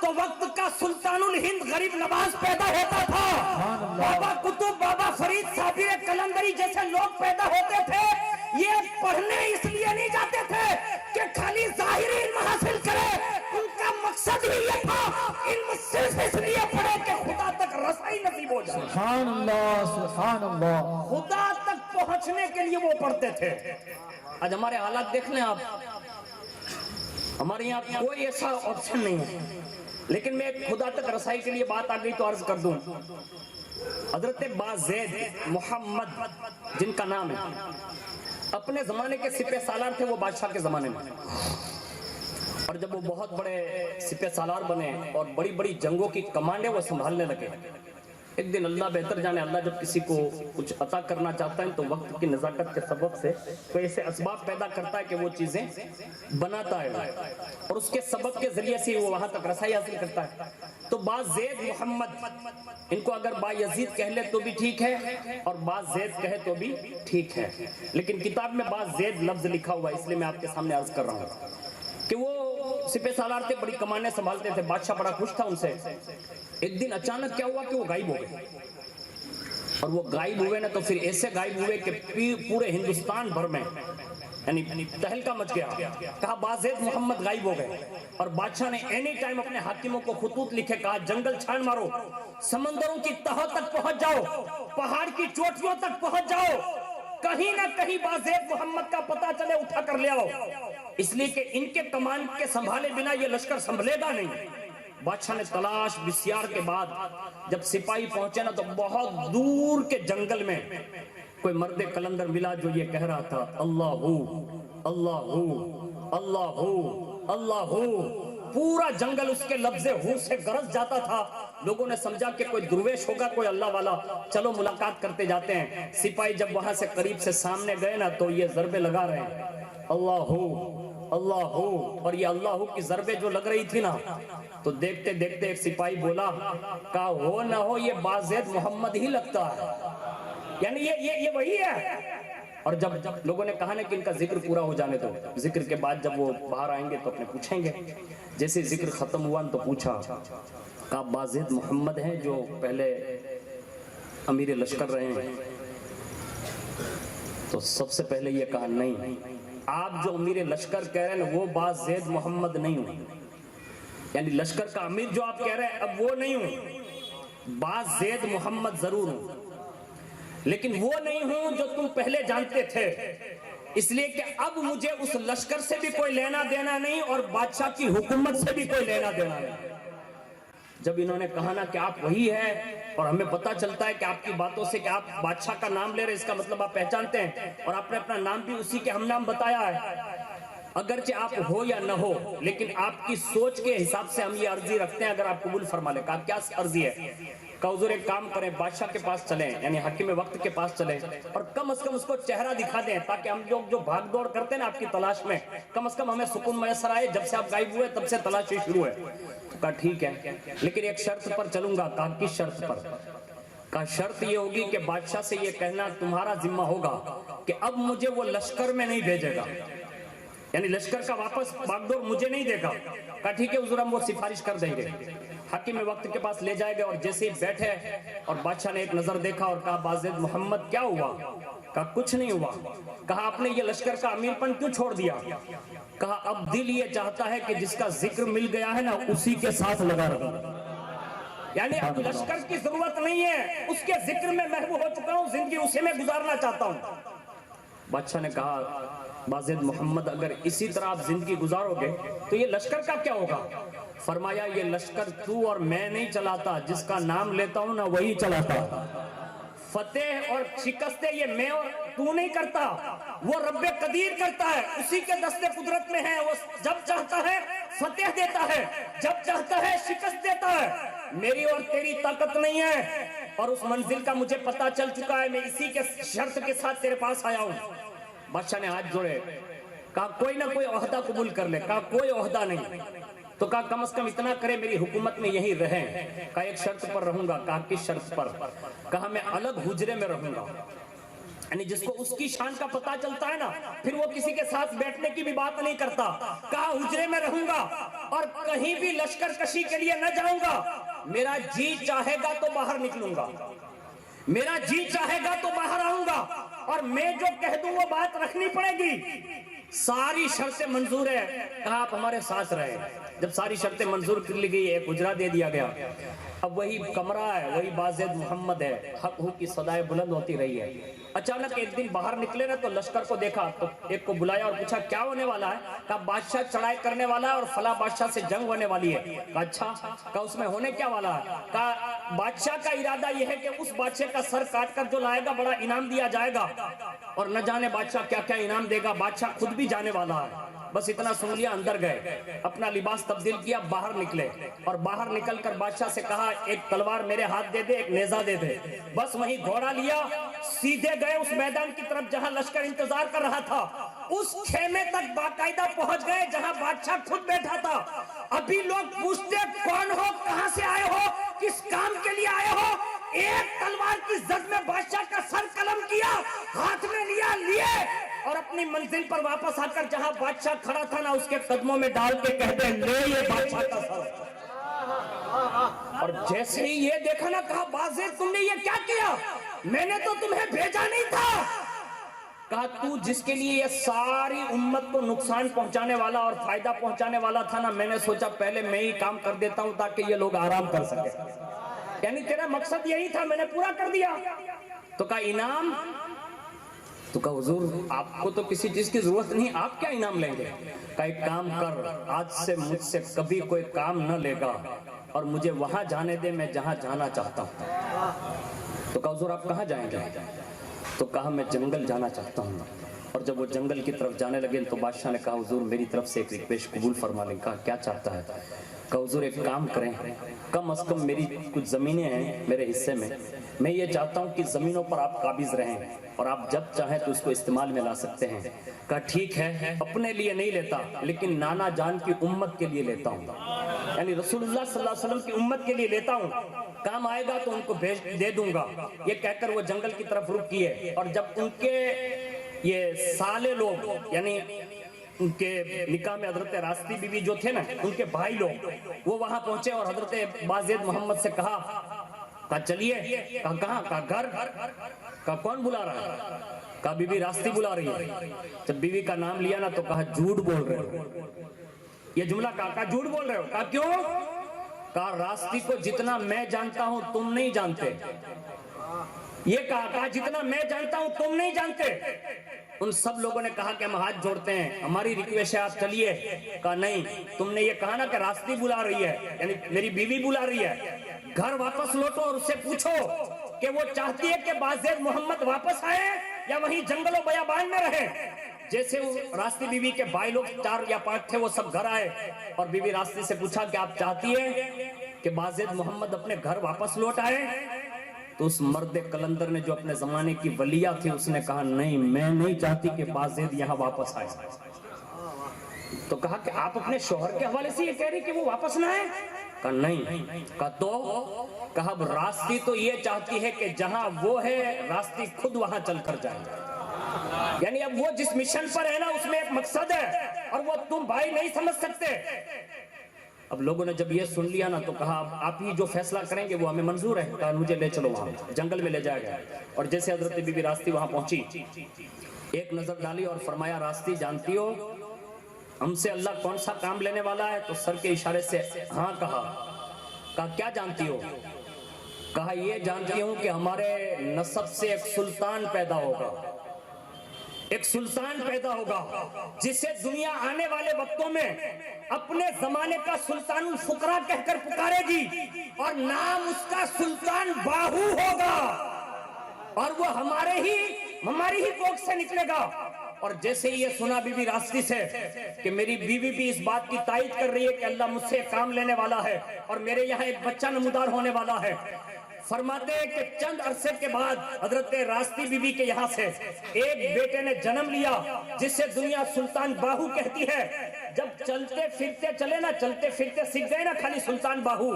تو وقت کا سلطان الہند غریب نواز پیدا ہوتا تھا، بابا قطب، بابا فرید صابر قلندری جیسے لوگ پیدا ہوتے تھے۔ یہ پڑھنے اس لیے نہیں جاتے تھے کہ خالی ظاہری علم حاصل کرے، ان کا مقصد ہی یہ تھا علم صرف اس لیے پڑھے کہ خدا تک رسائی نصیب ہو جائے۔ سبحان اللہ، سبحان اللہ۔ خدا تک پہنچنے کے لیے وہ پڑھتے تھے۔ آج ہمارے حالات دیکھ لیں آپ، ہمارے یہاں کوئی ایسا آپشن نہیں ہے، لیکن میں خدا تک رسائی کے لیے بات آ گئی تو عرض کر دوں۔ حضرت بازید محمد جن کا نام ہے، اپنے زمانے کے سپہ سالار تھے وہ بادشاہ کے زمانے میں، اور جب وہ بہت بڑے سپہ سالار بنے اور بڑی بڑی جنگوں کی کمانڈیں وہ سنبھالنے لگے، ایک دن اللہ بہتر جانے، اللہ جب کسی کو کچھ عطا کرنا چاہتا ہے تو وقت کی نزاکت کے سبب سے کوئی ایسے اسباب پیدا کرتا ہے کہ وہ چیزیں بناتا ہے، اور اس کے سبب کے ذریعے سے وہ وہاں تک رسائی حاصل کرتا ہے۔ تو بازید محمد، ان کو اگر با یزید کہہ لے تو بھی ٹھیک ہے اور بازید کہے تو بھی ٹھیک ہے، لیکن کتاب میں بازید لفظ لکھا ہوا ہے، اس لیے میں آپ کے سامنے عرض کر رہا ہوں کہ وہ سپہ سالار تھے، بڑی کمانیں سنبھالتے تھے، بادشاہ بڑا خوش تھا ان سے۔ ایک دن اچانک کیا ہوا کہ وہ غائب ہو گئے، اور وہ غائب ہوئے نا تو پھر ایسے غائب ہوئے کہ پورے ہندوستان بھر میں یعنی تہلکہ مچ گیا۔ کہا بازید محمد غائب ہو گئے، اور بادشاہ نے اینی ٹائم اپنے حاکموں کو خطوط لکھے، کہا جنگل چھان مارو، سمندروں کی تہوں تک پہنچ جاؤ، پہاڑ کی چوٹیوں تک پہنچ جاؤ، کہیں نہ کہیں بازید محمد کا پتہ چلے، اٹھا کر لے آؤ، اس لیے کہ ان کے کمان کے سنبھالے بنا یہ لشکر سنبھلے گا نہیں۔ بادشاہ نے تلاش بسیار کے بعد جب سپاہی پہنچے نا تو بہت دور کے جنگل میں کوئی مرد قلندر ملا جو یہ کہہ رہا تھا اللہ ہو اللہ ہو اللہ ہو اللہ ہو۔ پورا جنگل اس کے لفظ ہو سے گرج جاتا تھا۔ لوگوں نے سمجھا کہ کوئی درویش ہوگا، کوئی اللہ والا، چلو ملاقات کرتے جاتے ہیں۔ سپاہی جب وہاں سے قریب سے سامنے گئے نا تو یہ ضربے لگا رہے ہیں اللہ ہو اللہ ہو، اور یہ اللہ ہو کی ضربے جو لگ رہی تھی نا تو دیکھتے دیکھتے ایک سپاہی بولا، کہا ہو نہ ہو یہ بازید محمد ہی لگتا ہے، یعنی یہ وہی ہے۔ اور جب لوگوں نے کہا نا کہ ان کا ذکر پورا ہو جانے دو، ذکر کے بعد جب وہ باہر آئیں گے تو اپنے پوچھیں گے۔ جیسے ذکر ختم ہوا تو پوچھا، کہا بازید محمد ہیں جو پہلے امیر لشکر رہے ہیں؟ تو سب سے پہلے یہ کہا نہیں، آپ جو امیر لشکر کہہ رہے ہیں وہ بازید محمد نہیں ہوں، یعنی لشکر کا امیر جو آپ کہہ رہے ہیں اب وہ نہیں ہوں، بازید محمد ضرور ہوں، لیکن وہ نہیں ہوں جو تم پہلے جانتے تھے، اس لیے کہ اب مجھے اس لشکر سے بھی کوئی لینا دینا نہیں اور بادشاہ کی حکومت سے بھی کوئی لینا دینا نہیں۔ جب انہوں نے کہا نا کہ آپ وہی ہے اور ہمیں پتہ چلتا ہے کہ آپ کی باتوں سے کہ آپ بادشاہ کا نام لے رہے، اس کا مطلب آپ پہچانتے ہیں، اور آپ نے اپنا نام بھی اسی کے ہم نام بتایا ہے، اگرچہ آپ ہو یا نہ ہو لیکن آپ کی سوچ کے حساب سے ہم یہ عرضی رکھتے ہیں، اگر آپ قبول فرما لیں۔ کہا کیا عرضی ہے؟ کہ حضور ایک کام کریں، بادشاہ کے پاس چلیں، یعنی حاکم وقت کے پاس چلیں، اور کم از کم اس کو چہرہ دکھا دیں تاکہ ہم لوگ جو بھاگ دوڑ کرتے ہیں نا آپ کی تلاش میں، کم از کم ہمیں سکون میسر آئے۔ جب سے آپ غائب ہوئے تب سے تلاشی شروع ہے۔ کہا ٹھیک ہے، لیکن ایک شرط پر چلوں گا۔ کہا کس شرط پر؟ کہا شرط یہ ہوگی کہ بادشاہ سے یہ کہنا تمہارا ذمہ ہوگا کہ اب مجھے وہ لشکر میں نہیں بھیجے گا، یعنی لشکر کا واپس باغ دور مجھے نہیں دے گا۔ کہا ٹھیک ہے حضور ہم وہ سفارش کر دیں گے۔ حاکم وقت کے پاس لے جائے گئے، اور جیسے ہی بیٹھے اور بادشاہ نے ایک نظر دیکھا اور کہا بازید محمد کیا ہوا؟ کہا کچھ نہیں ہوا۔ کہا آپ نے یہ لشکر کا امیر پن کیوں چھوڑ دیا؟ کہا اب دل یہ چاہتا ہے کہ جس کا ذکر مل گیا ہے نا اسی کے ساتھ لگا رہا، یعنی اب لشکر کی ضرورت نہیں ہے، اس کے ذکر میں محو ہو چکا ہوں، زندگی اسی میں گزارنا چاہتا ہوں۔ بادشاہ نے کہا بازید محمد اگر اسی طرح آپ زندگی گزارو گے تو یہ لشکر کا کیا ہوگا؟ فرمایا یہ لشکر تو اور میں نہیں چلاتا، جس کا نام لیتا ہوں نا وہی چلاتا۔ فتح اور شکستیں یہ میں اور تو نہیں کرتا، وہ رب قدیر کرتا ہے، اسی کے دست قدرت میں ہے، وہ جب چاہتا ہے فتح دیتا ہے، جب چاہتا ہے شکست دیتا ہے۔ میری اور تیری طاقت نہیں ہے، اور اس منزل کا مجھے پتا چل چکا ہے، میں اسی کے شرط کے ساتھ تیرے پاس آیا ہوں۔ بادشاہ نے ہاتھ جوڑے، کہا کوئی نہ کوئی عہدہ قبول کر لے۔ کہا کوئی عہدہ نہیں۔ تو کہا کم از کم اتنا کرے میری حکومت میں یہی رہیں۔ کہا ایک شرط پر رہوں گا۔ کہا کس شرط پر؟ کہا میں الگ حجرے میں رہوں گا، یعنی جس کو اس کی شان کا پتہ چلتا ہے نا، پھر وہ کسی کے ساتھ بیٹھنے کی بھی بات نہیں کرتا. کہا حجرے میں رہوں گا اور کہیں بھی لشکر کشی کے لیے نہ جاؤں گا. میرا جی چاہے گا تو باہر نکلوں گا، میرا جی چاہے گا تو باہر آؤں گا، اور میں جو کہہ دوں وہ بات رکھنی پڑے گی. ساری شرطیں منظور ہے. کہا آپ ہمارے ساتھ رہے. جب ساری شرطیں منظور کر لی گئی، ایک حجرہ دے دیا گیا. اب وہی کمرہ ہے، وہی بازید محمد ہے. حق ہو کی صدائیں بلند ہوتی رہی ہے. اچانک ایک دن باہر نکلے نا تو لشکر کو دیکھا، تو ایک کو بلایا اور پوچھا کیا ہونے والا ہے؟ کہا بادشاہ چڑھائی کرنے والا ہے اور فلاں بادشاہ سے جنگ ہونے والی ہے. کہا اچھا. کہا اس میں ہونے کیا والا ہے؟ کہا بادشاہ کا ارادہ یہ ہے کہ اس بادشاہ کا سر کاٹ کر جو لائے گا بڑا انعام دیا جائے گا، اور نہ جانے بادشاہ کیا کیا انعام دے گا، بادشاہ خود بھی جانے والا ہے. بس اتنا سن لیا، اندر گئے، اپنا لباس تبدیل کیا، باہر نکلے، اور باہر نکل کر بادشاہ سے کہا ایک تلوار میرے ہاتھ دے دے، ایک نیزہ دے دے. بس وہیں گھوڑا لیا، سیدھے گئے اس میدان کی طرف جہاں لشکر انتظار کر رہا تھا. اس خیمے تک باقاعدہ پہنچ گئے جہاں بادشاہ خود بیٹھا تھا. ابھی لوگ پوچھتے کون ہو، کہاں سے آئے ہو، کس کام کے لیے آئے ہو؟ ایک تلوار کی زد میں بادشاہ کا سر قلم کیا، ہاتھ میں لیا، لیے، اور اپنی منزل پر واپس آ کر جہاں بادشاہ کھڑا تھا نا اس کے قدموں میں ڈال کے کہتے ہیں لے یہ بادشاہ کا سر. اور جیسے ہی یہ دیکھا نا، کہا بازید تم نے یہ کیا کیا؟ میں نے تو تمہیں بھیجا نہیں تھا. کہا تو جس کے لیے یہ ساری امت کو نقصان پہنچانے والا اور فائدہ پہنچانے والا تھا نا، میں نے سوچا پہلے میں ہی کام کر دیتا ہوں تاکہ یہ لوگ آرام کر سکے. یعنی تیرا مقصد یہی تھا، میں نے پورا کر دیا. تو کہا انعام؟ تو کہا حضور آپ کو تو کسی چیز کی ضرورت نہیں، آپ کیا انعام لیں گے؟ کہا ایک کام کر، آج سے مجھ سے کبھی کوئی کام نہ لے گا اور مجھے وہاں جانے دے میں جہاں جانا چاہتا ہوں. تو کہا حضور آپ کہاں جائیں گے؟ تو کہا میں جنگل جانا چاہتا ہوں. اور جب وہ جنگل کی طرف جانے لگے تو بادشاہ نے کہا حضور میری طرف سے ایک ریکویسٹ قبول فرما لیں. کہا کیا چاہتا ہے؟ کہا حضور ایک کام کریں، کم از کم میری کچھ زمینیں ہیں میرے حصے میں یہ چاہتا ہوں کہ زمینوں پر آپ قابض رہیں اور آپ جب چاہیں تو اس کو استعمال میں لا سکتے ہیں. کہا ٹھیک ہے، اپنے لیے نہیں لیتا لیکن نانا جان کی امت کے لیے لیتا ہوں، یعنی رسول اللہ صلی اللہ علیہ وسلم کی امت کے لیے لیتا ہوں، کام آئے گا تو ان کو دے دوں گا. یہ کہہ کر وہ جنگل کی طرف رخ کیے. اور جب ان کے یہ سالے لوگ یعنی ان کے نکاح میں حضرت راستی بی بی جو تھے نا، ان کے بھائی لوگ وہ وہاں پہنچے اور حضرت بازید محمد سے کہا چلیے. کہا کہاں؟ کہا گھر. کہا کون بلا رہا ہے؟ کہا بی بی راستی بلا رہی ہے. جب بیوی کا نام لیا نا تو کہا جھوٹ بول رہے ہو. یہ جملہ کہا جھوٹ بول رہے ہو. کہا کیوں؟ کہا راستی کو جتنا میں جانتا ہوں تم نہیں جانتے. یہ کہا جتنا میں جانتا ہوں تم نہیں جانتے. ان سب لوگوں نے کہا کہ ہم ہاتھ جوڑتے ہیں، ہماری ریکویسٹ ہے آپ چلیے. کہا نہیں، تم نے یہ کہا نا کہ راستی بلا رہی ہے، یعنی میری بیوی بلا رہی ہے، گھر واپس لوٹو اور اس سے پوچھو کہ وہ چاہتی ہے کہ بازید محمد واپس آئے یا وہیں جنگل و بیابان میں رہے. جیسے وہ راستی بیوی کے بھائی لوگ 4 یا 5 تھے وہ سب گھر آئے اور بیوی راستی سے پوچھا کہ آپ چاہتی ہے کہ بازید محمد اپنے گھر واپس لوٹ آئے؟ تو اس مرد کلندر نے جو اپنے زمانے کی ولیہ تھی اس نے کہا نہیں، میں نہیں چاہتی کہ بازید یہاں واپس آئے. تو کہا کہ آپ اپنے شوہر کے حوالے سے یہ کہہ رہی کہ وہ واپس نہ آئے؟ کہا نہیں. کہا تو؟ کہا اب راستی تو یہ چاہتی ہے کہ جہاں وہ ہے راستی خود وہاں چل کر جائے. یعنی اب وہ جس مشن پر ہے نا اس میں ایک مقصد ہے اور وہ تم بھائی نہیں سمجھ سکتے. اب لوگوں نے جب یہ سن لیا نا تو کہا آپ ہی جو فیصلہ کریں گے وہ ہمیں منظور ہے. کہا مجھے لے چلو وہاں جنگل میں لے جایا گیا. اور جیسے حضرت بی بی راستی وہاں پہنچی، ایک نظر ڈالی اور فرمایا راستی جانتی ہو ہم سے اللہ کون سا کام لینے والا ہے؟ تو سر کے اشارے سے ہاں کہا. کہا کیا جانتی ہو؟ کہا یہ جانتی ہوں کہ ہمارے نسب سے ایک سلطان پیدا ہوگا، ایک سلطان پیدا ہوگا جسے دنیا آنے والے وقتوں میں اپنے زمانے کا سلطان الفقراء کہہ کر پکارے گی اور نام اس کا سلطان باہو ہوگا اور وہ ہماری ہی کوکھ سے نکلے گا. اور جیسے ہی یہ سنا بی بی راستی سے کہ میری بیوی بھی اس بات کی تائید کر رہی ہے کہ اللہ مجھ سے کام لینے والا ہے اور میرے یہاں ایک بچہ نمودار ہونے والا ہے، فرماتے ہیں کہ چند عرصے کے بعد حضرت راستی بی بی کے یہاں سے ایک بیٹے نے جنم لیا جسے دنیا سلطان باہو کہتی ہے. جب چلتے پھرتے چلے نا، چلتے پھرتے سیکھ گئے نا خالی سلطان باہو،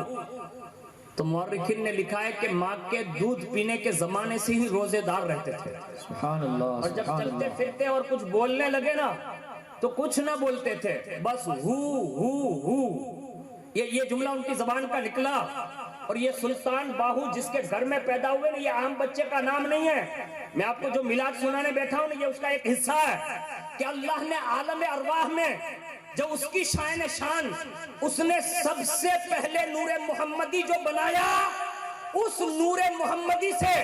تو مورخین نے لکھا ہے کہ ماں کے دودھ پینے کے زمانے سے ہی روزے دار رہتے تھے. سبحان اللہ. اور جب چلتے پھرتے اور کچھ بولنے لگے نا تو کچھ نہ بولتے تھے, بس ہو. یہ جملہ ان کی زبان کا نکلا. اور یہ سلطان باہو جس کے گھر میں پیدا ہوئے نا, یہ عام بچے کا نام نہیں ہے. میں آپ کو جو میلاد سنانے بیٹھا ہوں نا, یہ اس کا ایک حصہ ہے کہ اللہ نے عالم ارواح میں جو اس کی شان اس نے سب سے پہلے نور محمدی جو بنایا, اس نور محمدی سے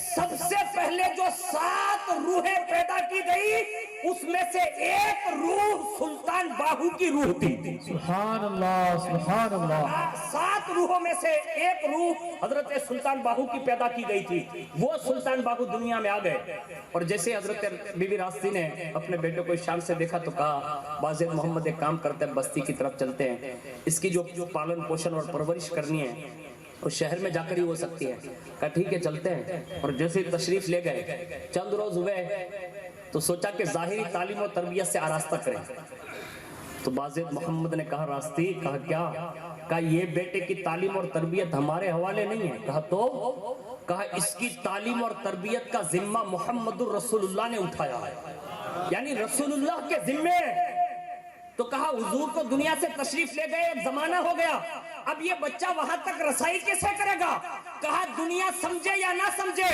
سب سے پہلے جو 7 روحیں پیدا کی گئی, اس میں سے ایک روح سلطان باہو کی روح تھی. سبحان اللہ, سبحان اللہ. 7 روحوں میں سے ایک روح حضرت سلطان باہو کی پیدا کی گئی تھی. وہ سلطان باہو دنیا میں آ گئے. اور جیسے حضرت بی بی راستی نے اپنے بیٹے کو شام سے دیکھا تو کہا, بازید محمد ایک کام کرتے ہیں, بستی کی طرف چلتے ہیں, اس کی جو پالن پوشن اور پرورش کرنی ہے وہ شہر میں جا کر ہی ہو سکتی ہے. کہا ٹھیک ہے چلتے ہیں. اور جیسے تشریف لے گئے, چند روز ہوئے تو سوچا کہ ظاہری تعلیم و تربیت سے آراستہ کریں. تو بازید محمد نے کہا راستی, کہا کیا؟ کہا یہ بیٹے کی تعلیم اور تربیت ہمارے حوالے نہیں ہے. کہا تو؟ کہا اس کی تعلیم اور تربیت کا ذمہ محمد الرسول اللہ نے اٹھایا ہے, یعنی رسول اللہ کے ذمے. تو کہا حضور کو دنیا سے تشریف لے گئے, ایک زمانہ ہو گیا, اب یہ بچہ وہاں تک رسائی کیسے کرے گا؟ کہا دنیا سمجھے یا نہ سمجھے,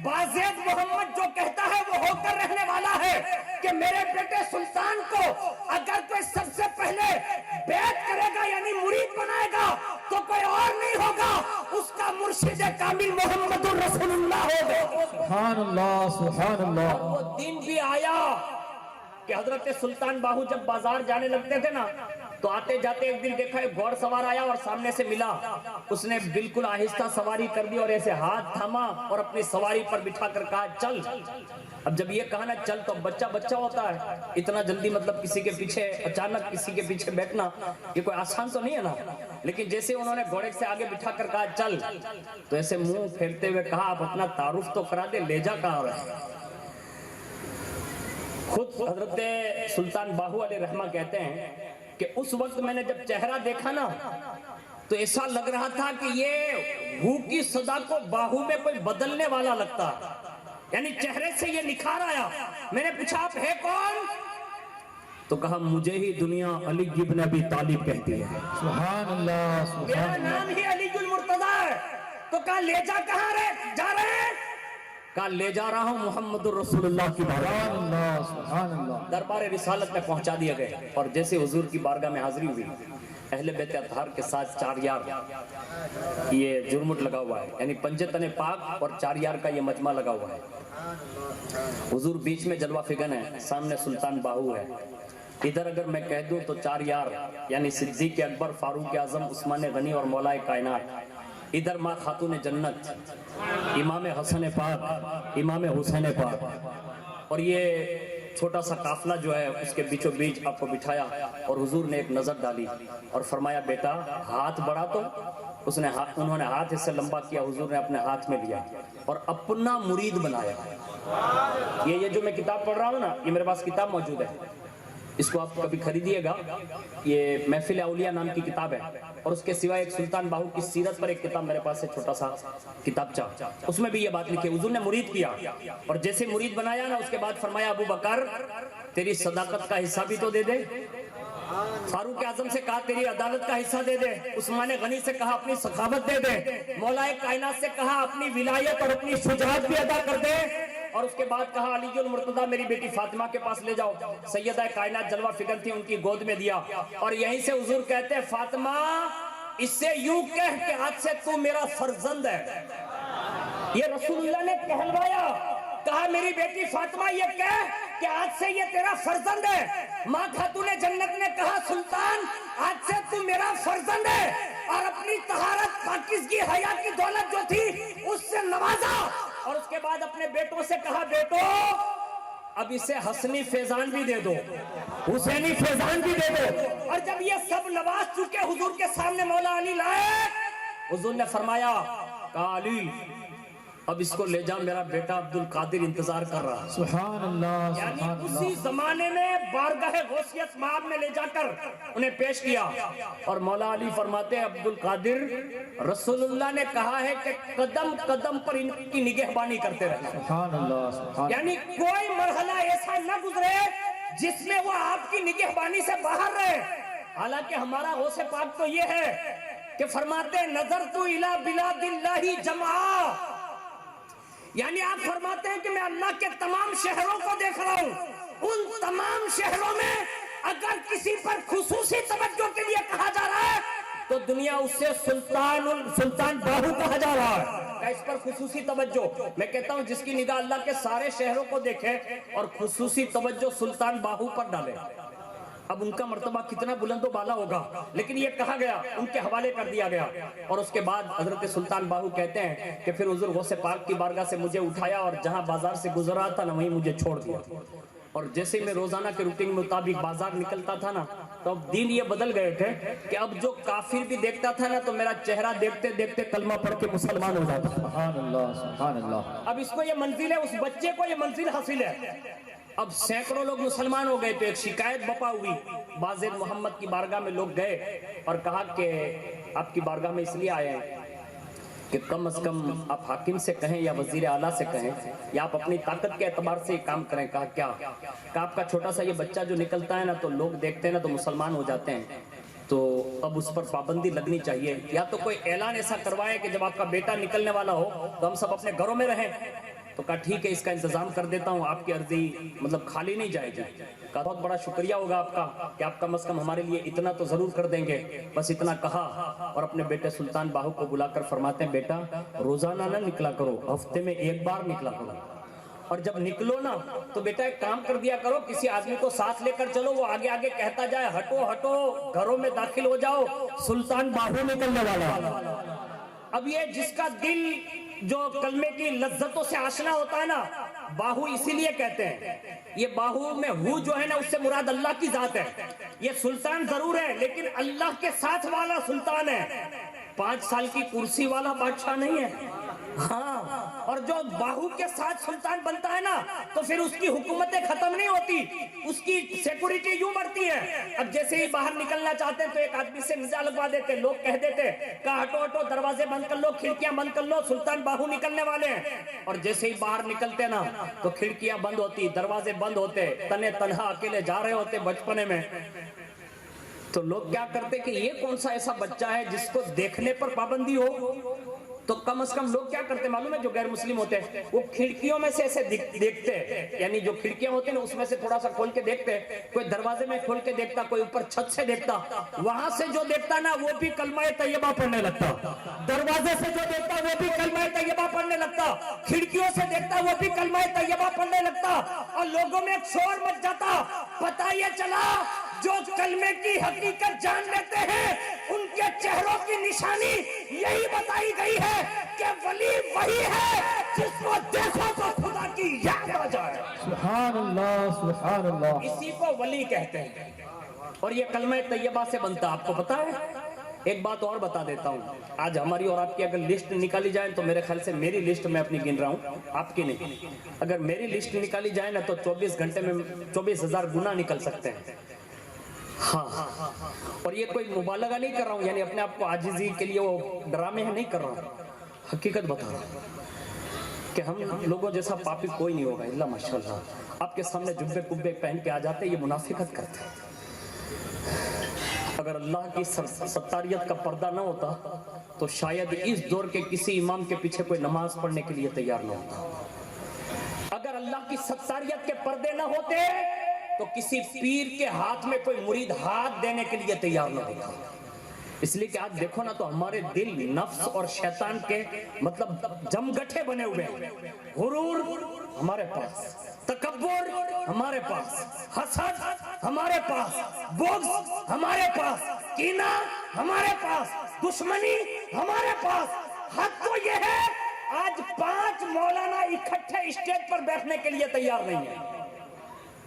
بازید محمد جو کہتا ہے وہ ہو کر رہنے والا ہے کہ میرے بیٹے سلطان کو اگر کوئی سب سے پہلے بیعت کرے گا یعنی مرید بنائے گا تو کوئی اور نہیں ہوگا, اس کا مرشد کامل محمد الرسول اللہ ہوگا. سبحان اللہ, سبحان اللہ. وہ دن بھی آیا کہ حضرت سلطان باہو جب بازار جانے لگتے تھے نا تو آتے جاتے ایک دن دیکھا ایک گھوڑ سوار آیا اور سامنے سے ملا. اس نے بالکل آہستہ سواری کر دی اور ایسے ہاتھ تھاما اور اپنی سواری پر بٹھا کر کہا چل. اب جب یہ کہا نا چل تو بچہ ہوتا ہے, اتنا جلدی مطلب کسی کے پیچھے اچانک کسی کے پیچھے بیٹھنا یہ کوئی آسان تو نہیں ہے نا. لیکن جیسے انہوں نے گھوڑے سے آگے بٹھا کر کہا چل تو ایسے منہ پھیرتے ہوئے کہا آپ اپنا تعارف تو کرا دے, لے جا کہاں رہے. خود حضرت سلطان باہو علیہ رحمہ کہتے ہیں کہ اس وقت میں نے جب چہرہ دیکھا نا تو ایسا لگ رہا تھا کہ یہ ہو کی صدا کو باہو میں کوئی بدلنے والا لگتا, یعنی چہرے سے یہ نکھار آیا. میں نے پوچھا آپ ہے کون؟ تو کہا مجھے ہی دنیا علی ابن ابی طالب کہتی ہے. سبحان اللہ, میرا نام ہی علی المرتضیٰ ہے. تو کہا لے جا کہاں جا رہے ہیں؟ کہا لے جا رہا ہوں محمد الرسول اللہ کی بارگاہ. سبحان اللہ. دربار رسالت میں پہنچا دیا گئے اور جیسے حضور کی بارگاہ میں حاضری ہوئی, اہل بیت اطہار کے ساتھ 4 یار یہ جرمٹ لگا ہوا ہے, یعنی پنجتن پاک اور 4 یار کا یہ مجمع لگا ہوا ہے. حضور بیچ میں جلوہ فگن ہے, سامنے سلطان باہو ہے. ادھر اگر میں کہہ دوں تو 4 یار یعنی صدیق اکبر, فاروق اعظم, عثمان غنی اور مولا کائنات. ادھر ماں خاتون جنت, امام حسن پاک, امام حسین پاک. اور یہ چھوٹا سا قافلہ جو ہے اس کے بیچوں بیچ آپ کو بٹھایا اور حضور نے ایک نظر ڈالی اور فرمایا بیٹا ہاتھ بڑھا. تو انہوں نے ہاتھ اس سے لمبا کیا, حضور نے اپنے ہاتھ میں لیا اور اپنا مرید بنایا. یہ جو میں کتاب پڑھ رہا ہوں نا, یہ میرے پاس کتاب موجود ہے, اس کو آپ کبھی خریدیے گا. یہ محفل اولیاء نام کی کتاب ہے اور اس کے سوائے ایک سلطان باہو کی سیرت پر ایک کتاب میرے پاس ہے, چھوٹا سا کتابچہ, اس میں بھی یہ بات لکھی. حضور نے مرید کیا اور جیسے مرید بنایا نا اس کے بعد فرمایا ابو بکر تیری صداقت کا حصہ بھی تو دے دے. فاروق اعظم سے کہا تیری عدالت کا حصہ دے دے. عثمان غنی سے کہا اپنی سخاوت دے دے. مولا کائنات سے کہا اپنی ولایت اور اپنی شجاعت بھی ادا کر دے. اور اس کے بعد کہا علی المرتضیٰ میری بیٹی فاطمہ کے پاس لے جاؤ. سیدہ کائنات جلوہ فکر تھی, ان کی گود میں دیا اور یہیں سے حضور کہتے ہیں فاطمہ اس سے یوں کہہ کہ آج سے تو میرا فرزند ہے. یہ رسول اللہ نے کہلوایا, کہا میری بیٹی فاطمہ یہ کہہ کہ آج سے یہ تیرا فرزند ہے. ماں خاتون جنت نے کہا سلطان آج سے تو میرا فرزند ہے, اور اپنی طہارت پاکیزگی حیا کی دولت جو تھی اس سے نوازا. اور اس کے بعد اپنے بیٹوں سے کہا بیٹو اب اسے حسنی فیضان بھی دے دو, حسینی فیضان بھی دے دو. اور جب یہ سب نواز چکے حضور کے سامنے مولا علی لائے, حضور نے فرمایا کہا علی اب اس کو لے جا، میرا بیٹا عبد القادر انتظار کر رہا۔ سبحان اللہ یعنی سبحان اسی اللہ۔ زمانے میں بارگاہ غوثیت مآب میں لے جا کر انہیں پیش کیا، اور مولا علی فرماتے ہیں عبد القادر رسول اللہ نے کہا ہے کہ قدم قدم پر ان کی نگہبانی کرتے رہے۔ سبحان اللہ سبحان یعنی کوئی مرحلہ ایسا نہ گزرے جس میں وہ آپ کی نگہبانی سے باہر رہے۔ حالانکہ ہمارا غوث پاک تو یہ ہے کہ فرماتے ہیں نظرت الی بلاد اللہ جمعا، یعنی آپ فرماتے ہیں کہ میں اللہ کے تمام شہروں کو دیکھ رہا ہوں، ان تمام شہروں میں اگر کسی پر خصوصی توجہ کے لیے کہا جا رہا ہے تو دنیا اس سے سلطان باہو کہا جا رہا ہے کہ اس پر خصوصی توجہ۔ میں کہتا ہوں جس کی نگاہ اللہ کے سارے شہروں کو دیکھے اور خصوصی توجہ سلطان باہو پر ڈالے، اب ان کا مرتبہ کتنا بلند و بالا ہوگا، لیکن یہ کہا گیا، ان کے حوالے کر دیا گیا۔ اور اس کے بعد حضرت سلطان باہو کہتے ہیں کہ پھر حضور غوث پاک کی بارگاہ سے مجھے اٹھایا اور جہاں بازار سے گزر رہا تھا نا وہیں مجھے چھوڑ دیا، اور جیسے میں روزانہ کے روٹین مطابق بازار نکلتا تھا نا تو اب دین یہ بدل گئے تھے کہ اب جو کافر بھی دیکھتا تھا نا تو میرا چہرہ دیکھتے دیکھتے کلمہ پڑھ کے مسلمان ہو جاتا۔ سبحان اللہ سبحان اللہ۔ اب اس کو یہ منزل ہے، اس بچے کو یہ منزل حاصل ہے۔ اب سینکڑوں لوگ مسلمان ہو گئے تو ایک شکایت بپا ہوئی، بازید محمد کی بارگاہ میں لوگ گئے اور کہا کہ آپ کی بارگاہ میں اس لیے آئے ہیں کہ کم از کم آپ حاکم سے کہیں یا وزیر اعلیٰ سے کہیں یا آپ اپنی طاقت کے اعتبار سے یہ کام کریں۔ کہا کیا؟ کہ آپ کا چھوٹا سا یہ بچہ جو نکلتا ہے نا تو لوگ دیکھتے ہیں نا تو مسلمان ہو جاتے ہیں، تو اب اس پر پابندی لگنی چاہیے، یا تو کوئی اعلان ایسا کروائے کہ جب آپ کا بیٹا نکلنے والا ہو تو ہم سب اپنے گھروں میں رہیں۔ تو کہا ٹھیک ہے، اس کا انتظام کر دیتا ہوں، آپ کی عرضی مطلب خالی نہیں جائے گی۔ کہا بہت بڑا شکریہ ہوگا آپ کا کہ آپ کم از کم ہمارے لیے اتنا تو ضرور کر دیں گے۔ بس اتنا کہا اور اپنے بیٹے سلطان باہو کو بلا کر فرماتے ہیں بیٹا روزانہ نہ نکلا کرو، ہفتے میں ایک بار نکلا کرو، اور جب نکلو نا تو بیٹا ایک کام کر دیا کرو، کسی آدمی کو ساتھ لے کر چلو، وہ آگے آگے کہتا جائے ہٹو ہٹو گھروں میں داخل ہو جاؤ، سلطان باہو نکلنے والا۔ اب یہ جس کا دل جو کلمے کی لذتوں سے آشنا ہوتا ہے نا، باہو اسی لیے کہتے ہیں۔ یہ باہو میں ہو جو ہے نا اس سے مراد اللہ کی ذات ہے۔ یہ سلطان ضرور ہے لیکن اللہ کے ساتھ والا سلطان ہے، 5 سال کی کرسی والا بادشاہ نہیں ہے۔ ہاں، اور جو باہو کے ساتھ سلطان بنتا ہے نا تو پھر اس کی حکومتیں ختم نہیں ہوتی، اس کی سیکورٹی یوں بڑھتی ہے۔ اب جیسے ہی باہر نکلنا چاہتے ہیں تو ایک آدمی سے نزا لگوا دیتے، لوگ کہہ دیتے کہ ہٹو ہٹو دروازے بند کر لو، کھڑکیاں بند کر لو، سلطان باہو نکلنے والے ہیں۔ اور جیسے ہی باہر نکلتے نا تو کھڑکیاں بند ہوتی، دروازے بند ہوتے، تنے تنہا اکیلے جا رہے ہوتے بچپنے میں۔ تو لوگ کیا کرتے کہ یہ کون سا ایسا بچہ ہے جس کو دیکھنے پر پابندی ہو؟ تو کم از کم لوگ کیا کرتے معلوم ہے، جو غیر مسلم ہوتے ہیں وہ کھڑکیوں میں سے ایسے دیکھتے، یعنی جو کھڑکیاں ہوتی ہیں نا اس میں سے تھوڑا سا کھول کے دیکھتے، کوئی دروازے میں کھول کے دیکھتا، کوئی اوپر چھت سے دیکھتا، وہاں سے جو دیکھتا نا وہ بھی کلمہ طیبہ پڑھنے لگتا، دروازے سے جو دیکھتا وہ بھی کلمہ طیبہ پڑھنے لگتا، کھڑکیوں سے دیکھتا وہ بھی کلمہ طیبہ پڑھنے لگتا، اور لوگوں میں ایک شور مچ جاتا۔ پتہ یہ چلا جو کلمے کی حقیقت جان لیتے ہیں ان کے چہروں کی نشانی یہی بتائی گئی ہے کہ ولی وہی ہے جس کو دیکھو تو خدا کی یاد آ جائے۔ سبحان اللہ سبحان اللہ۔ اسی کو ولی کہتے ہیں، اور یہ کلمہ طیبہ سے بنتا۔ آپ کو پتا ہے ایک بات اور بتا دیتا ہوں، آج ہماری اور آپ کی اگر لسٹ نکالی جائے تو میرے خیال سے میری لسٹ میں اپنی گن رہا ہوں، آپ کی نہیں، اگر میری لسٹ نکالی جائے نا تو 24 گھنٹے میں 24,000 گناہ نکل سکتے ہیں۔ ہاں، اور یہ کوئی مبالغہ نہیں کر رہا ہوں، یعنی اپنے آپ کو عاجزی کے لیے وہ ڈرامے نہیں کر رہا ہوں، حقیقت بتا رہا ہوں کہ ہم لوگوں جیسا پاپی کوئی نہیں ہوگا الا ماشاءاللہ۔ آپ کے سامنے جبے کبے پہن کے آ جاتے، یہ منافقت کرتے ہیں۔ اگر اللہ کی ستاریت کا پردہ نہ ہوتا تو شاید اس دور کے کسی امام کے پیچھے کوئی نماز پڑھنے کے لیے تیار نہ ہوتا۔ اگر اللہ کی ستاریت کے پردے نہ ہوتے تو کسی پیر کے ہاتھ میں کوئی مرید ہاتھ دینے کے لیے تیار نہ ہوتا۔ اس لیے کہ آج دیکھو نا تو ہمارے دل نفس اور شیطان کے مطلب جمگٹھے بنے ہوئے ہیں۔ غرور ہمارے پاس، تکبر ہمارے پاس، حسد ہمارے پاس، بغض ہمارے پاس، کینہ ہمارے پاس، دشمنی ہمارے پاس۔ حد تو یہ ہے آج 5 مولانا اکٹھے اسٹیج پر بیٹھنے کے لیے تیار نہیں ہے۔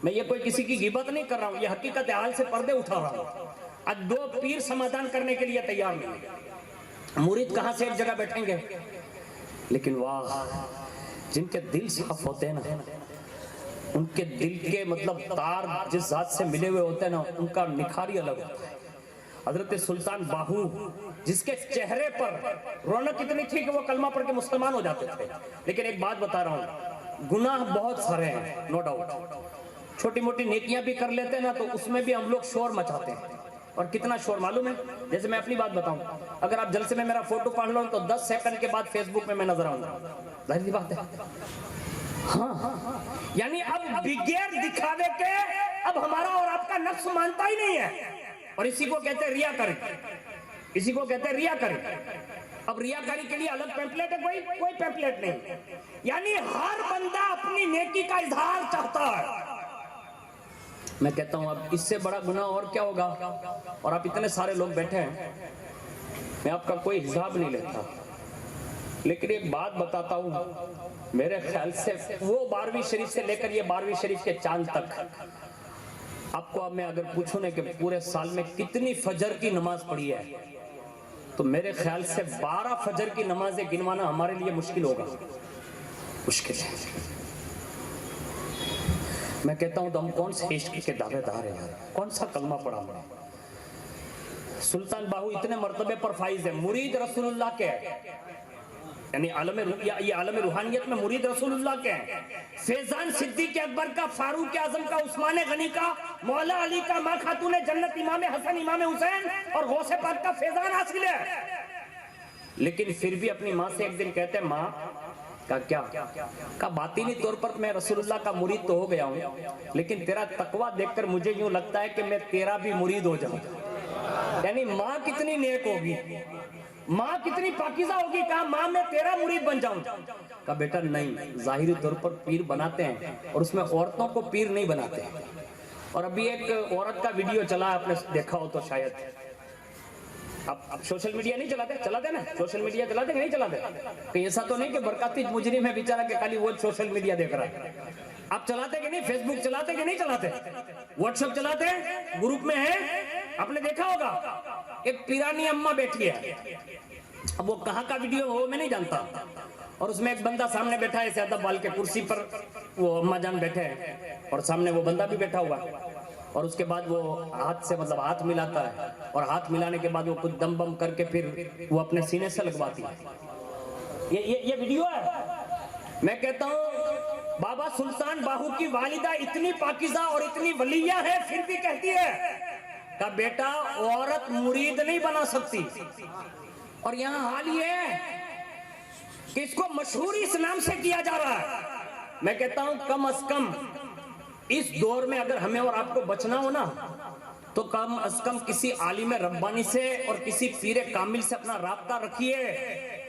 میں یہ کوئی کسی کی غیبت نہیں کر رہا ہوں، یہ حقیقت حال سے پردے اٹھا رہا ہوں۔ آج 2 پیر سمادھان کرنے کے لیے تیار نہیں، مرید کہاں سے ایک جگہ بیٹھیں گے؟ لیکن واہ، جن کے دل صاف ہوتے ہیں نا، ان کے دل کے مطلب تار جس ذات سے ملے ہوئے ہوتے ہیں نا، ان کا نکھار ہی الگ ہوتا ہے۔ حضرت سلطان باہو، جس کے چہرے پر رونق اتنی تھی کہ وہ کلمہ پڑھ کے مسلمان ہو جاتے تھے، لیکن ایک بات بتا رہا ہوں، گناہ بہت سارے ہیں نو ڈاؤٹ، چھوٹی موٹی نیکیاں بھی کر لیتے ہیں نا تو اس میں بھی ہم لوگ شور مچاتے ہیں، اور کتنا شور معلوم ہے؟ جیسے میں اپنی بات بتاؤں، اگر آپ جلسے میں میرا فوٹو پڑھ لو تو 10 سیکنڈ کے بعد فیس بک میں میں نظر آؤں گا، ظاہر سی بات ہے۔ ہاں، یعنی اب بغیر دکھاوے کے اب ہمارا اور آپ کا نفس مانتا ہی نہیں ہے، اور اسی کو کہتے ہیں ریاکاری، اسی کو کہتے ہیں ریاکاری۔ اب ریاکاری کے لیے الگ پیمپلیٹ ہے؟ کوئی پیمپلیٹ نہیں، یعنی ہر بندہ اپنی نیکی کا اظہار چاہتا ہے۔ میں کہتا ہوں اب اس سے بڑا گناہ اور کیا ہوگا؟ اور آپ اتنے سارے لوگ بیٹھے ہیں، میں آپ کا کوئی حساب نہیں لیتا، لیکن ایک بات بتاتا ہوں، میرے خیال سے وہ 12ویں شریف سے لے کر یہ 12ویں شریف کے چاند تک، آپ کو اب میں اگر پوچھوں نے کہ پورے سال میں کتنی فجر کی نماز پڑھی ہے، تو میرے خیال سے 12 فجر کی نمازیں گنوانا ہمارے لیے مشکل ہوگا، مشکل ہے۔ میں کہتا ہوں تو ہم کون سے عشق کے دعوے دار ہیں، کون سا کلمہ پڑھا ہم نے؟ سلطان باہو اتنے مرتبے پر فائز ہے، مرید رسول اللہ کے ہیں، یعنی یہ عالم روحانیت میں مرید رسول اللہ کے ہیں۔ فیضان صدیق اکبر کا، فاروق اعظم کا، عثمان غنی کا، مولا علی کا، ماں خاتون جنت امام حسن امام حسین اور غوث پاک کا فیضان حاصل ہے، لیکن پھر بھی اپنی ماں سے ایک دن کہتے ہیں، ماں کا کیا کا باطنی طور پر میں رسول اللہ کا مرید تو ہو گیا ہوں، لیکن تیرا تقویٰ دیکھ کر مجھے یوں لگتا ہے کہ میں تیرا بھی مرید ہو جاؤں۔ یعنی ماں کتنی نیک ہوگی، ماں کتنی پاکیزہ ہوگی، کہا ماں میں تیرا مرید بن جاؤں، کہا بیٹا نہیں، ظاہری طور پر پیر بناتے ہیں اور اس میں عورتوں کو پیر نہیں بناتے ہیں۔ اور ابھی ایک عورت کا ویڈیو چلا، آپ نے دیکھا ہو تو شاید، اب سوشل میڈیا نہیں چلاتے نا، سوشل میڈیا چلاتے کہ نہیں چلاتے؟ کہیں ایسا تو نہیں کہ برکاتی مجرم ہے بیچارہ کہ خالی وہ سوشل میڈیا دیکھ رہا ہے؟ آپ چلاتے کہ نہیں؟ فیس بک چلاتے کہ نہیں چلاتے؟ واٹس ایپ چلاتے ہیں؟ گروپ میں ہیں؟ آپ نے دیکھا ہوگا ایک پیرانی اماں بیٹھی ہے، اب وہ کہاں کا ویڈیو ہو میں نہیں جانتا، اور اس میں ایک بندہ سامنے بیٹھا ہے، ایسے ادب وال کے کرسی پر وہ اماں جان بیٹھے ہیں اور سامنے وہ بندہ بھی بیٹھا ہوا ہے، اور اس کے بعد وہ ہاتھ سے مطلب ہاتھ ملاتا ہے، اور ہاتھ ملانے کے بعد وہ کچھ دم بم کر کے پھر وہ اپنے سینے سے لگواتی ہے۔ یہ ویڈیو ہے۔ میں کہتا ہوں بابا سلطان باہو کی والدہ اتنی پاکیزہ اور اتنی ولیہ ہے، پھر بھی کہتی ہے کہ بیٹا عورت مرید نہیں بنا سکتی، اور یہاں حال یہ ہے کہ اس کو مشہور اس نام سے کیا جا رہا ہے۔ میں کہتا ہوں کم از کم اس دور میں اگر ہمیں اور آپ کو بچنا ہو نا، تو کم از کم کسی عالم ربانی سے اور کسی پیر کامل سے اپنا رابطہ رکھیے،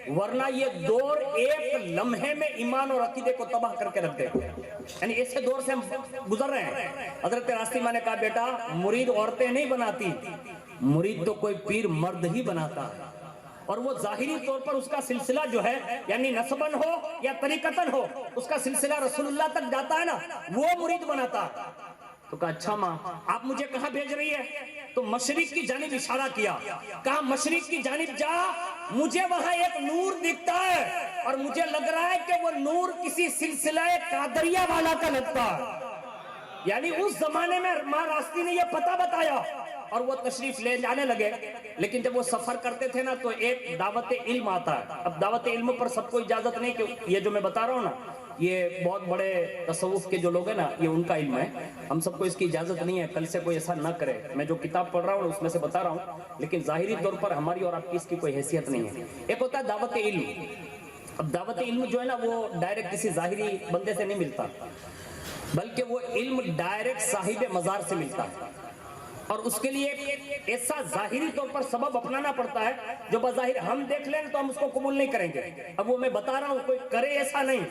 ورنہ یہ دور ایک لمحے میں ایمان اور عقیدے کو تباہ کر کے رکھ دے۔ یعنی ایسے دور سے ہم گزر رہے ہیں۔ حضرت راستی ماں نے کہا بیٹا مرید عورتیں نہیں بناتی، مرید تو کوئی پیر مرد ہی بناتا ہے، اور وہ ظاہری طور پر اس کا سلسلہ جو ہے یعنی نسبن ہو یا طریقتن ہو، اس کا سلسلہ رسول اللہ تک جاتا ہے نا، وہ مرید بناتا ہے۔ تو کہا اچھا ماں آپ مجھے کہاں بھیج رہی ہے؟ تو مشرق کی جانب اشارہ کیا، کہا مشرق کی جانب جا، مجھے وہاں ایک نور دکھتا ہے اور مجھے لگ رہا ہے کہ وہ نور کسی سلسلہ قادریہ والا کا لگتا ہے۔ یعنی اس زمانے میں ماں راستی نے یہ پتہ بتایا اور وہ تشریف لے جانے لگے، لیکن جب وہ سفر کرتے تھے نا تو ایک دعوت علم آتا ہے۔ اب دعوت علم پر سب کو اجازت نہیں کہ یہ جو میں بتا رہا ہوں نا، یہ بہت بڑے تصوف کے جو لوگ ہیں نا، یہ ان کا علم ہے، ہم سب کو اس کی اجازت نہیں ہے، کل سے کوئی ایسا نہ کرے۔ میں جو کتاب پڑھ رہا ہوں اس میں سے بتا رہا ہوں، لیکن ظاہری طور پر ہماری اور آپ کی اس کی کوئی حیثیت نہیں ہے۔ ایک ہوتا ہے دعوت علم۔ اب دعوت علم جو ہے نا وہ ڈائریکٹ کسی ظاہری بندے سے نہیں ملتا، بلکہ وہ علم ڈائریکٹ صاحب مزار سے ملتا ہے، اور اس کے لیے ایسا ظاہری طور پر سبب اپنانا پڑتا ہے جو بظاہر ہم دیکھ لیں تو ہم اس کو قبول نہیں کریں گے۔ اب وہ میں بتا رہا ہوں، کوئی کرے ایسا نہیں۔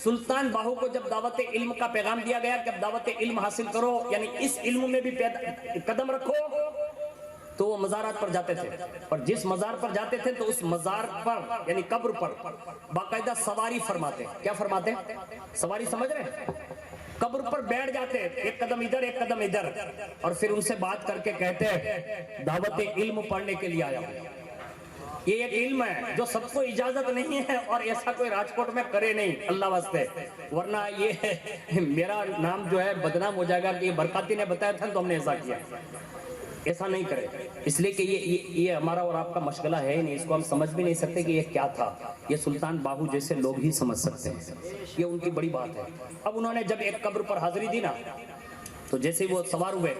سلطان باہو کو جب دعوت علم کا پیغام دیا گیا کہ دعوت علم حاصل کرو، یعنی اس علم میں بھی قدم رکھو، تو وہ مزارات پر جاتے تھے، اور جس مزار پر جاتے تھے تو اس مزار پر یعنی قبر پر باقاعدہ سواری فرماتے۔ کیا فرماتے؟ سواری، سمجھ رہے ہیں؟ قبر پر بیٹھ جاتے، ایک قدم ادھر ایک قدم ادھر، اور پھر ان سے بات کر کے کہتے دعوت علم پڑھنے کے لیے آیا ہوں۔ یہ ایک علم ہے جو سب کو اجازت نہیں ہے، اور ایسا کوئی راجکوٹ میں کرے نہیں اللہ واسطے، ورنہ یہ میرا نام جو ہے بدنام ہو جائے گا کہ یہ برکاتی نے بتایا تھا تو ہم نے ایسا کیا۔ ایسا نہیں کرے، اس لیے کہ یہ ہمارا اور آپ کا مشغلہ ہے ہی نہیں، اس کو ہم سمجھ بھی نہیں سکتے کہ یہ کیا تھا، یہ سلطان باہو جیسے لوگ ہی سمجھ سکتے ہیں، یہ ان کی بڑی بات ہے۔ اب انہوں نے جب ایک قبر پر حاضری دی نا، تو جیسے وہ سوار ہوئے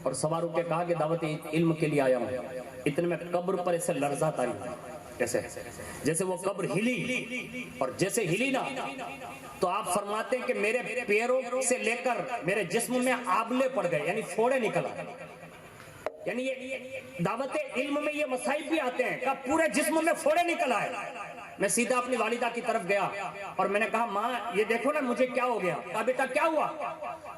اور سوار ہو کے کہا کہ دعوت علم کے لیے آیا ہوں، اتنے میں قبر پر ایسے لرزہ تاری جیسے وہ قبر ہلی، اور جیسے ہلی نا تو آپ فرماتے ہیں کہ میرے پیروں سے لے کر میرے جسم میں آبلے پڑ گئے، یعنی پھوڑے نکل آئے۔ یعنی یہ دعوت علم میں یہ مسائل بھی آتے ہیں کہ پورے جسم میں پھوڑے نکل آئے۔ میں سیدھا اپنی والدہ کی طرف گیا اور میں نے کہا ماں یہ دیکھو نا مجھے کیا ہو گیا۔ کہا بیٹا کیا ہوا؟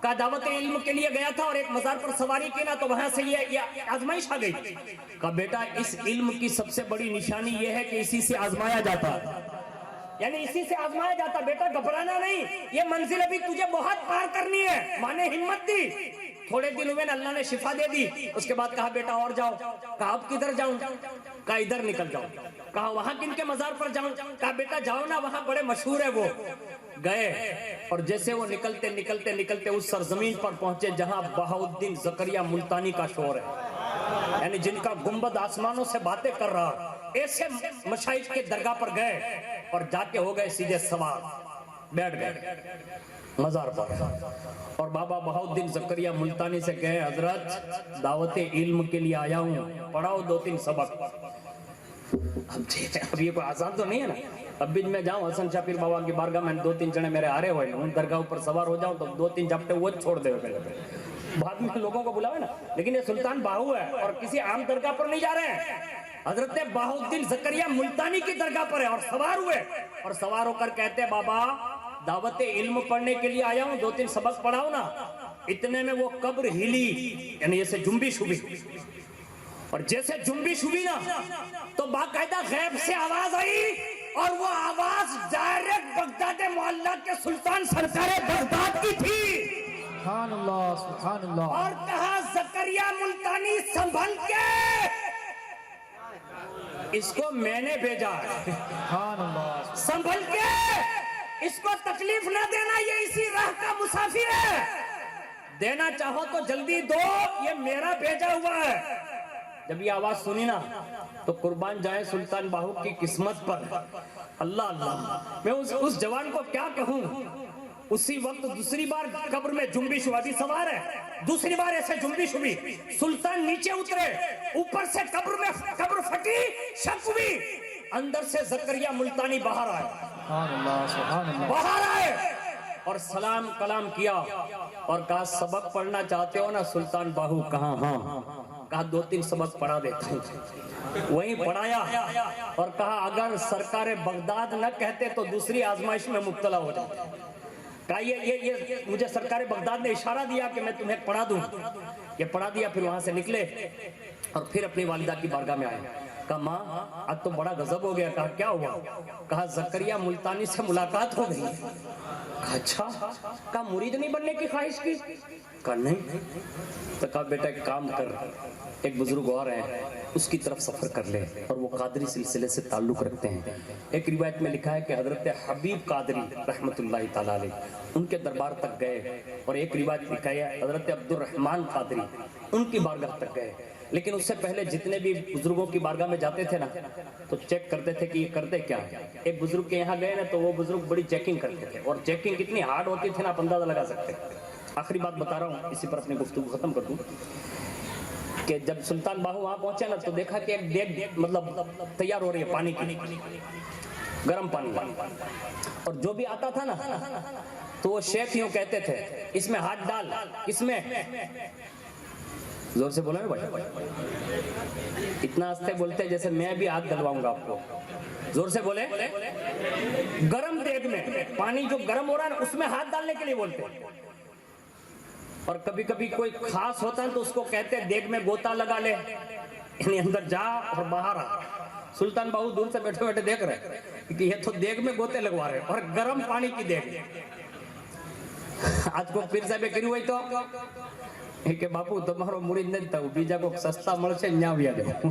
کہا دعوت علم کے لیے گیا تھا اور ایک مزار پر سواری کی نا تو وہاں سے یہ آزمائش آ گئی۔ کہا بیٹا اس علم کی سب سے بڑی نشانی یہ ہے کہ اسی سے آزمایا جاتا، یعنی اسی سے آزمایا جاتا، بیٹا گھبرانا نہیں، یہ منزل ابھی تجھے بہت پار کرنی ہے۔ ماں نے ہمت دی، تھوڑے دنوں میں اللہ نے شفا دے دی۔ اس کے بعد کہا بیٹا اور جاؤ۔ کہا اب کدھر جاؤں؟ کہا ادھر نکل جاؤ۔ کہا وہاں کن کے مزار پر جاؤں؟ کہا بیٹا جاؤ نا وہاں بڑے مشہور ہے وہ۔ گئے اور جیسے وہ نکلتے نکلتے نکلتے اس سرزمین پر پہنچے جہاں بہاؤالدین زکریہ ملتانی کا شور ہے، یعنی جن کا گنبد آسمانوں سے باتیں کر رہا، ایسے مشائخ کے درگاہ پر گئے اور جا کے ہو گئے سیدھے سوار، بیٹھ گئے مزار پر، اور بابا بہاؤالدین زکریہ ملتانی سے کہے حضرت دعوت علم کے لیے آیا ہوں، پڑھاؤ 2-3 سبق۔ اب یہ کوئی آسان تو نہیں ہے نا، اب بھی میں جاؤں حسن شاہ پیر بابا کی بارگاہ میں 2-3 جنے میرے آرے ہوئے ہیں، ان درگاہ پر سوار ہو جاؤں تو 2-3 جھپٹے وہ چھوڑ دے پہلے بعد میں لوگوں کو بلاوے نا، لیکن یہ سلطان باہو ہے اور کسی عام درگاہ پر نہیں جا رہے ہیں، حضرت بہاؤالدین زکریہ ملتانی کی درگاہ پر ہے، اور سوار ہوئے اور سوار ہو کر کہتے بابا دعوت علم پڑھنے کے لیے آیا ہوں، 2-3 سبق پڑھاؤ نا۔ اتنے میں وہ قبر ہلی، یعنی جیسے جنبش ہوئی، اور جیسے جنبش ہوئی نا تو باقاعدہ غیب سے آواز آئی، اور وہ آواز ڈائریکٹ بغداد معلیٰ کے سلطان سرکار بغداد کی تھی۔ سبحان اللہ سبحان اللہ۔ اور کہا زکریا ملتانی سنبھل کے، اس کو میں نے بھیجا ہے، سبحان اللہ۔ سنبھل کے اس کو تکلیف نہ دینا، یہ اسی راہ کا مسافر ہے، دینا چاہو تو جلدی دو، یہ میرا بھیجا ہوا ہے۔ جب یہ آواز سنی نا تو قربان جائے سلطان باہو کی قسمت پر، اللہ اللہ، میں اس جوان کو کیا کہوں۔ اسی وقت دوسری بار قبر میں جنبش ہوا، بھی سوار ہے، دوسری بار ایسے جنبش ہوئی، سلطان نیچے اترے، اوپر سے قبر پھٹی، شک ہوئی، اندر سے زکریا ملتانی باہر آئے، سبحان اللہ سبحان اللہ۔ باہر آئے اور سلام کلام کیا اور کہا سبق پڑھنا چاہتے ہو نا سلطان باہو؟ کہا ہاں۔ کہا 2-3 سبق پڑھا دیتا ہوں۔ وہیں پڑھایا اور کہا اگر سرکار بغداد نہ کہتے تو دوسری آزمائش میں مبتلا ہو جاتا۔ کہا یہ مجھے سرکار بغداد نے اشارہ دیا کہ میں تمہیں پڑھا دوں، یہ پڑھا دیا۔ پھر وہاں سے نکلے اور پھر اپنی والدہ کی بارگاہ میں آئے۔ کہا ماں اب تو بڑا غضب ہو گیا۔ کہا کیا ہوا؟ کہا زکریا ملتانی سے ملاقات ہو گئی۔ کہا اچھا؟ کہا مرید نہیں بننے کی خواہش کی؟ کہا نہیں۔ تو کہا بیٹا ایک کام کر، ایک بزرگ اور ہیں اس کی طرف سفر کر لے، اور وہ قادری سلسلے سے تعلق رکھتے ہیں۔ ایک روایت میں لکھا ہے کہ حضرت حبیب قادری رحمت اللہ تعالیٰ علیہ ان کے دربار تک گئے، اور ایک روایت لکھا ہے حضرت عبد الرحمن قادری ان کی بارگاہ تک گئے۔ لیکن اس سے پہلے جتنے بھی بزرگوں کی بارگاہ میں جاتے تھے نا تو چیک کرتے تھے کہ یہ کرتے کیا ہے۔ ایک بزرگ کے یہاں گئے نا تو وہ بزرگ بڑی چیکنگ کرتے تھے، اور چیکنگ کتنی ہارڈ ہوتی تھی نا آپ اندازہ لگا سکتے۔ آخری بات بتا رہا ہوں، اسی پر اپنی گفتگو ختم کر دوں، کہ جب سلطان باہو وہاں پہنچے نا تو دیکھا کہ ایک دیگ مطلب تیار ہو رہی ہے پانی کی، گرم پانی، اور جو بھی آتا تھا نا تو وہ شیخ یوں کہتے تھے اس میں ہاتھ ڈال، اس میں زور سے بولا نا بھائی، اتنا آستے بولتے جیسے میں بھی ہاتھ ڈلواؤں گا آپ کو، زور سے بولے، گرم دیگ میں پانی جو گرم ہو رہا ہے نا اس میں ہاتھ ڈالنے کے لیے بولتے ہیں۔ اور کبھی کبھی کوئی خاص ہوتا ہے تو اس کو کہتے ہیں دیگ میں گوتا لگا لے، یعنی اندر جا اور باہر آ۔ سلطان باہو دور سے بیٹھے بیٹھے دیکھ رہے کہ یہ تو دیگ میں گوتے لگوا رہے اور گرم پانی کی دیگ۔ آج کو پیر صاحب کری ہوئی تو કે બાપુ તમારો મુરીદ નથી થવું, બીજા કોઈ સસ્તા મળશે ન્યા વ્યા જાઓ,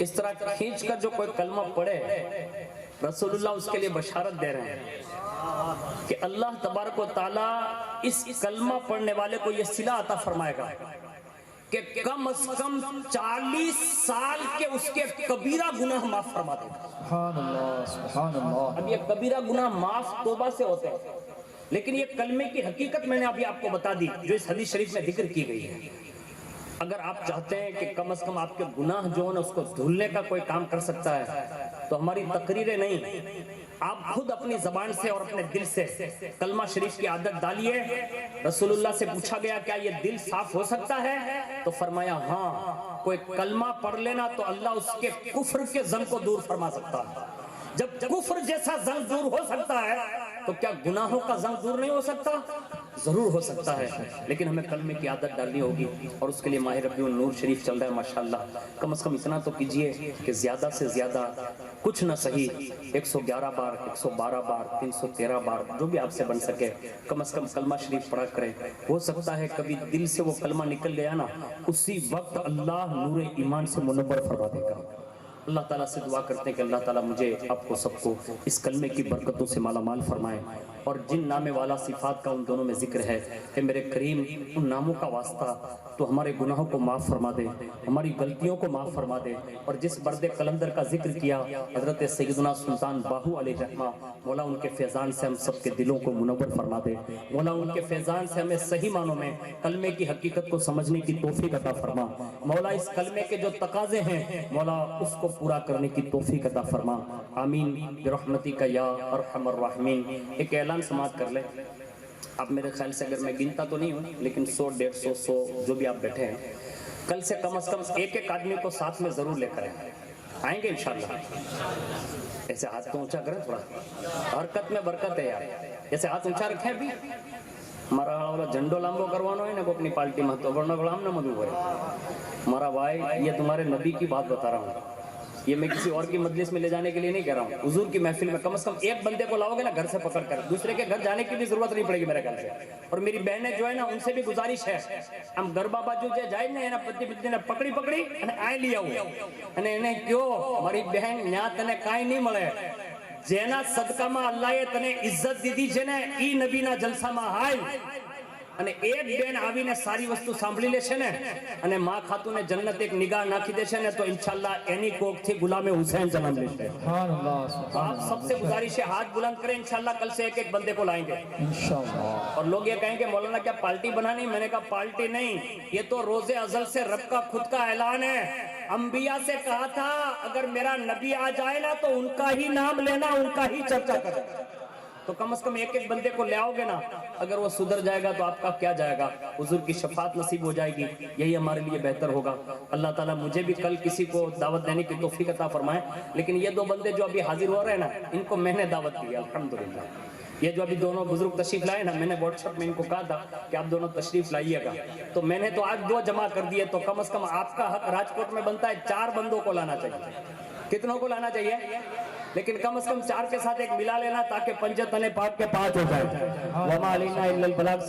اس طرح کھینچ کر جو کوئی کلمہ پڑھے رسول اللہ اس کے لیے بشارت دے رہے ہیں کہ اللہ تبارک و تعالیٰ اس کلمہ پڑھنے والے کو یہ صلہ عطا فرمائے گا کہ کم از کم 40 سال کے اس کے کبیرہ گناہ معاف فرما دے گا۔ سبحان اللہ سبحان اللہ۔ اب یہ کبیرہ گناہ معاف توبہ سے ہوتے ہیں، لیکن یہ کلمے کی حقیقت میں نے ابھی آپ کو بتا دی جو اس حدیث شریف میں ذکر کی گئی ہے۔ اگر آپ چاہتے ہیں کہ کم از کم آپ کے گناہ جو ہیں اس کو دھلنے کا کوئی کام کر سکتا ہے تو ہماری تقریریں نہیں، آپ خود اپنی زبان سے اور اپنے دل سے کلمہ شریف کی عادت ڈالیے۔ رسول اللہ سے پوچھا گیا کیا یہ دل صاف ہو سکتا ہے؟ تو فرمایا ہاں، کوئی کلمہ پڑھ لینا تو اللہ اس کے کفر کے زنگ کو دور فرما سکتا ہے۔ جب کفر جیسا زنگ دور ہو سکتا ہے تو کیا گناہوں کا زنگ دور نہیں ہو سکتا؟ ضرور ہو سکتا ہے، لیکن ہمیں کلمے کی عادت ڈالنی ہوگی، اور اس کے لیے ماہ ربیع النور شریف چل رہا ہے ماشاءاللہ۔ کم از کم اتنا تو کیجئے کہ زیادہ سے زیادہ کچھ نہ صحیح 111 بار، 112 بار، 313 بار، جو بھی آپ سے بن سکے کم از کم کلمہ شریف پڑھا کریں۔ ہو سکتا ہے کبھی دل سے وہ کلمہ نکل گیا نا، اسی وقت اللہ نور ایمان سے منور فرما دے گا۔ اللہ تعالیٰ سے دعا کرتے ہیں کہ اللہ تعالیٰ مجھے آپ کو سب کو اس کلمے کی برکتوں سے مالا مال فرمائے، اور جن نام والا صفات کا ان دونوں میں ذکر ہے کہ میرے کریم ان ناموں کا واسطہ تو ہمارے گناہوں کو معاف فرما دے، ہماری غلطیوں کو معاف فرما دے، اور جس برد قلندر کا ذکر کیا حضرت سیدنا سلطان باہو علیہ رحمہ، مولا ان کے فیضان سے ہم سب کے دلوں کو منور فرما دے، مولا ان کے فیضان سے ہمیں صحیح معنوں میں کلمے کی حقیقت کو سمجھنے کی توفیق عطا فرما، مولا اس کلمے کے جو تقاضے ہیں مولا اس کو پورا کرنے کی توفیق عطا فرما، آمین برحمتک یا ارحم الراحمین۔ ایک اعلان سماعت کر لیں۔ اب میرے خیال سے اگر میں گنتا تو نہیں ہوں لیکن 100 150 جو بھی آپ بیٹھے ہیں، کل سے کم از کم ایک ایک آدمی کو ساتھ میں ضرور لے کر آئیں گے انشاءاللہ۔ ایسے ہاتھ تو اونچا کریں، تھوڑا حرکت میں برکت ہے یار، ایسے ہاتھ اونچا رکھیں بھی۔ ہمارا جھنڈو لامبو کروانا ہے نا کو اپنی پارٹی میں تو ورنہ غلام نہ مدعو ہے ہمارا بھائی، یہ تمہارے نبی کی بات بتا رہا ہوں، یہ میں کسی اور کی مجلس میں لے جانے کے لیے نہیں کہہ رہا ہوں۔ حضور کی محفل میں کم از کم ایک بندے کو لاؤ گے نا گھر سے پکڑ کر، دوسرے کے گھر جانے کی بھی ضرورت نہیں پڑے گی میرے خیال سے۔ اور میری بہنیں جو ہے نا ان سے بھی گزارش ہے، ہم گھر بابا جو جائے نا پتی پتی نے پکڑی آئے لیا انہیں کیوں ہماری بہن یہاں تنے کائیں نہیں ملے جینا صدقہ ما اللہ تنے عزت دیدی جنے ای نبی نا جلسہ ما ہائی، અને એક બેન આવીને સારી વસ્તુ સાંભળી લેશે ને અને માં ખાતુને જન્નત એક નિગાહ નાખી દેશે ને તો ઇન્શાઅલ્લાહ એની કોખથી ગુલામે હુસૈન જન્મ લેશે। سبحان اللہ سبحان آپ سب سے گزارش ہے ہاتھ بلند کریں، انشاءاللہ کل سے ایک ایک بندے کو لائیں گے انشاءاللہ۔ اور لوگ یہ کہیں کہ مولانا کیا پارٹی بنانی؟ میں نے کہا پارٹی نہیں، یہ تو روز ازل سے رب کا خود کا اعلان ہے۔ انبیاء سے کہا تھا اگر میرا نبی آ جائے نا تو ان کا ہی نام لینا، ان کا ہی چرچا کریں، تو کم از کم ایک ایک بندے کو لے آؤ گے نا، اگر وہ سدھر جائے گا تو آپ کا کیا جائے گا، حضور کی شفاعت نصیب ہو جائے گی، یہی ہمارے لیے بہتر ہوگا۔ اللہ تعالیٰ مجھے بھی کل کسی کو دعوت دینے کی توفیق عطا فرمائے، لیکن یہ دو بندے جو ابھی حاضر ہو رہے ہیں نا ان کو میں نے دعوت دی الحمدللہ۔ یہ جو ابھی دونوں بزرگ تشریف لائے نا، میں نے واٹس ایپ میں ان کو کہا تھا کہ آپ دونوں تشریف لائیے گا، تو میں نے تو آج 2 جمع کر دیے، تو کم از کم آپ کا حق راجکوٹ میں بنتا ہے 4 بندوں کو لانا چاہیے۔ کتنوں کو لانا چاہیے؟ لیکن کم از کم 4 کے ساتھ ایک ملا لینا تاکہ پنجے تنے پاک کے 5 ہو جائے۔ وما علینا الا البلاغ۔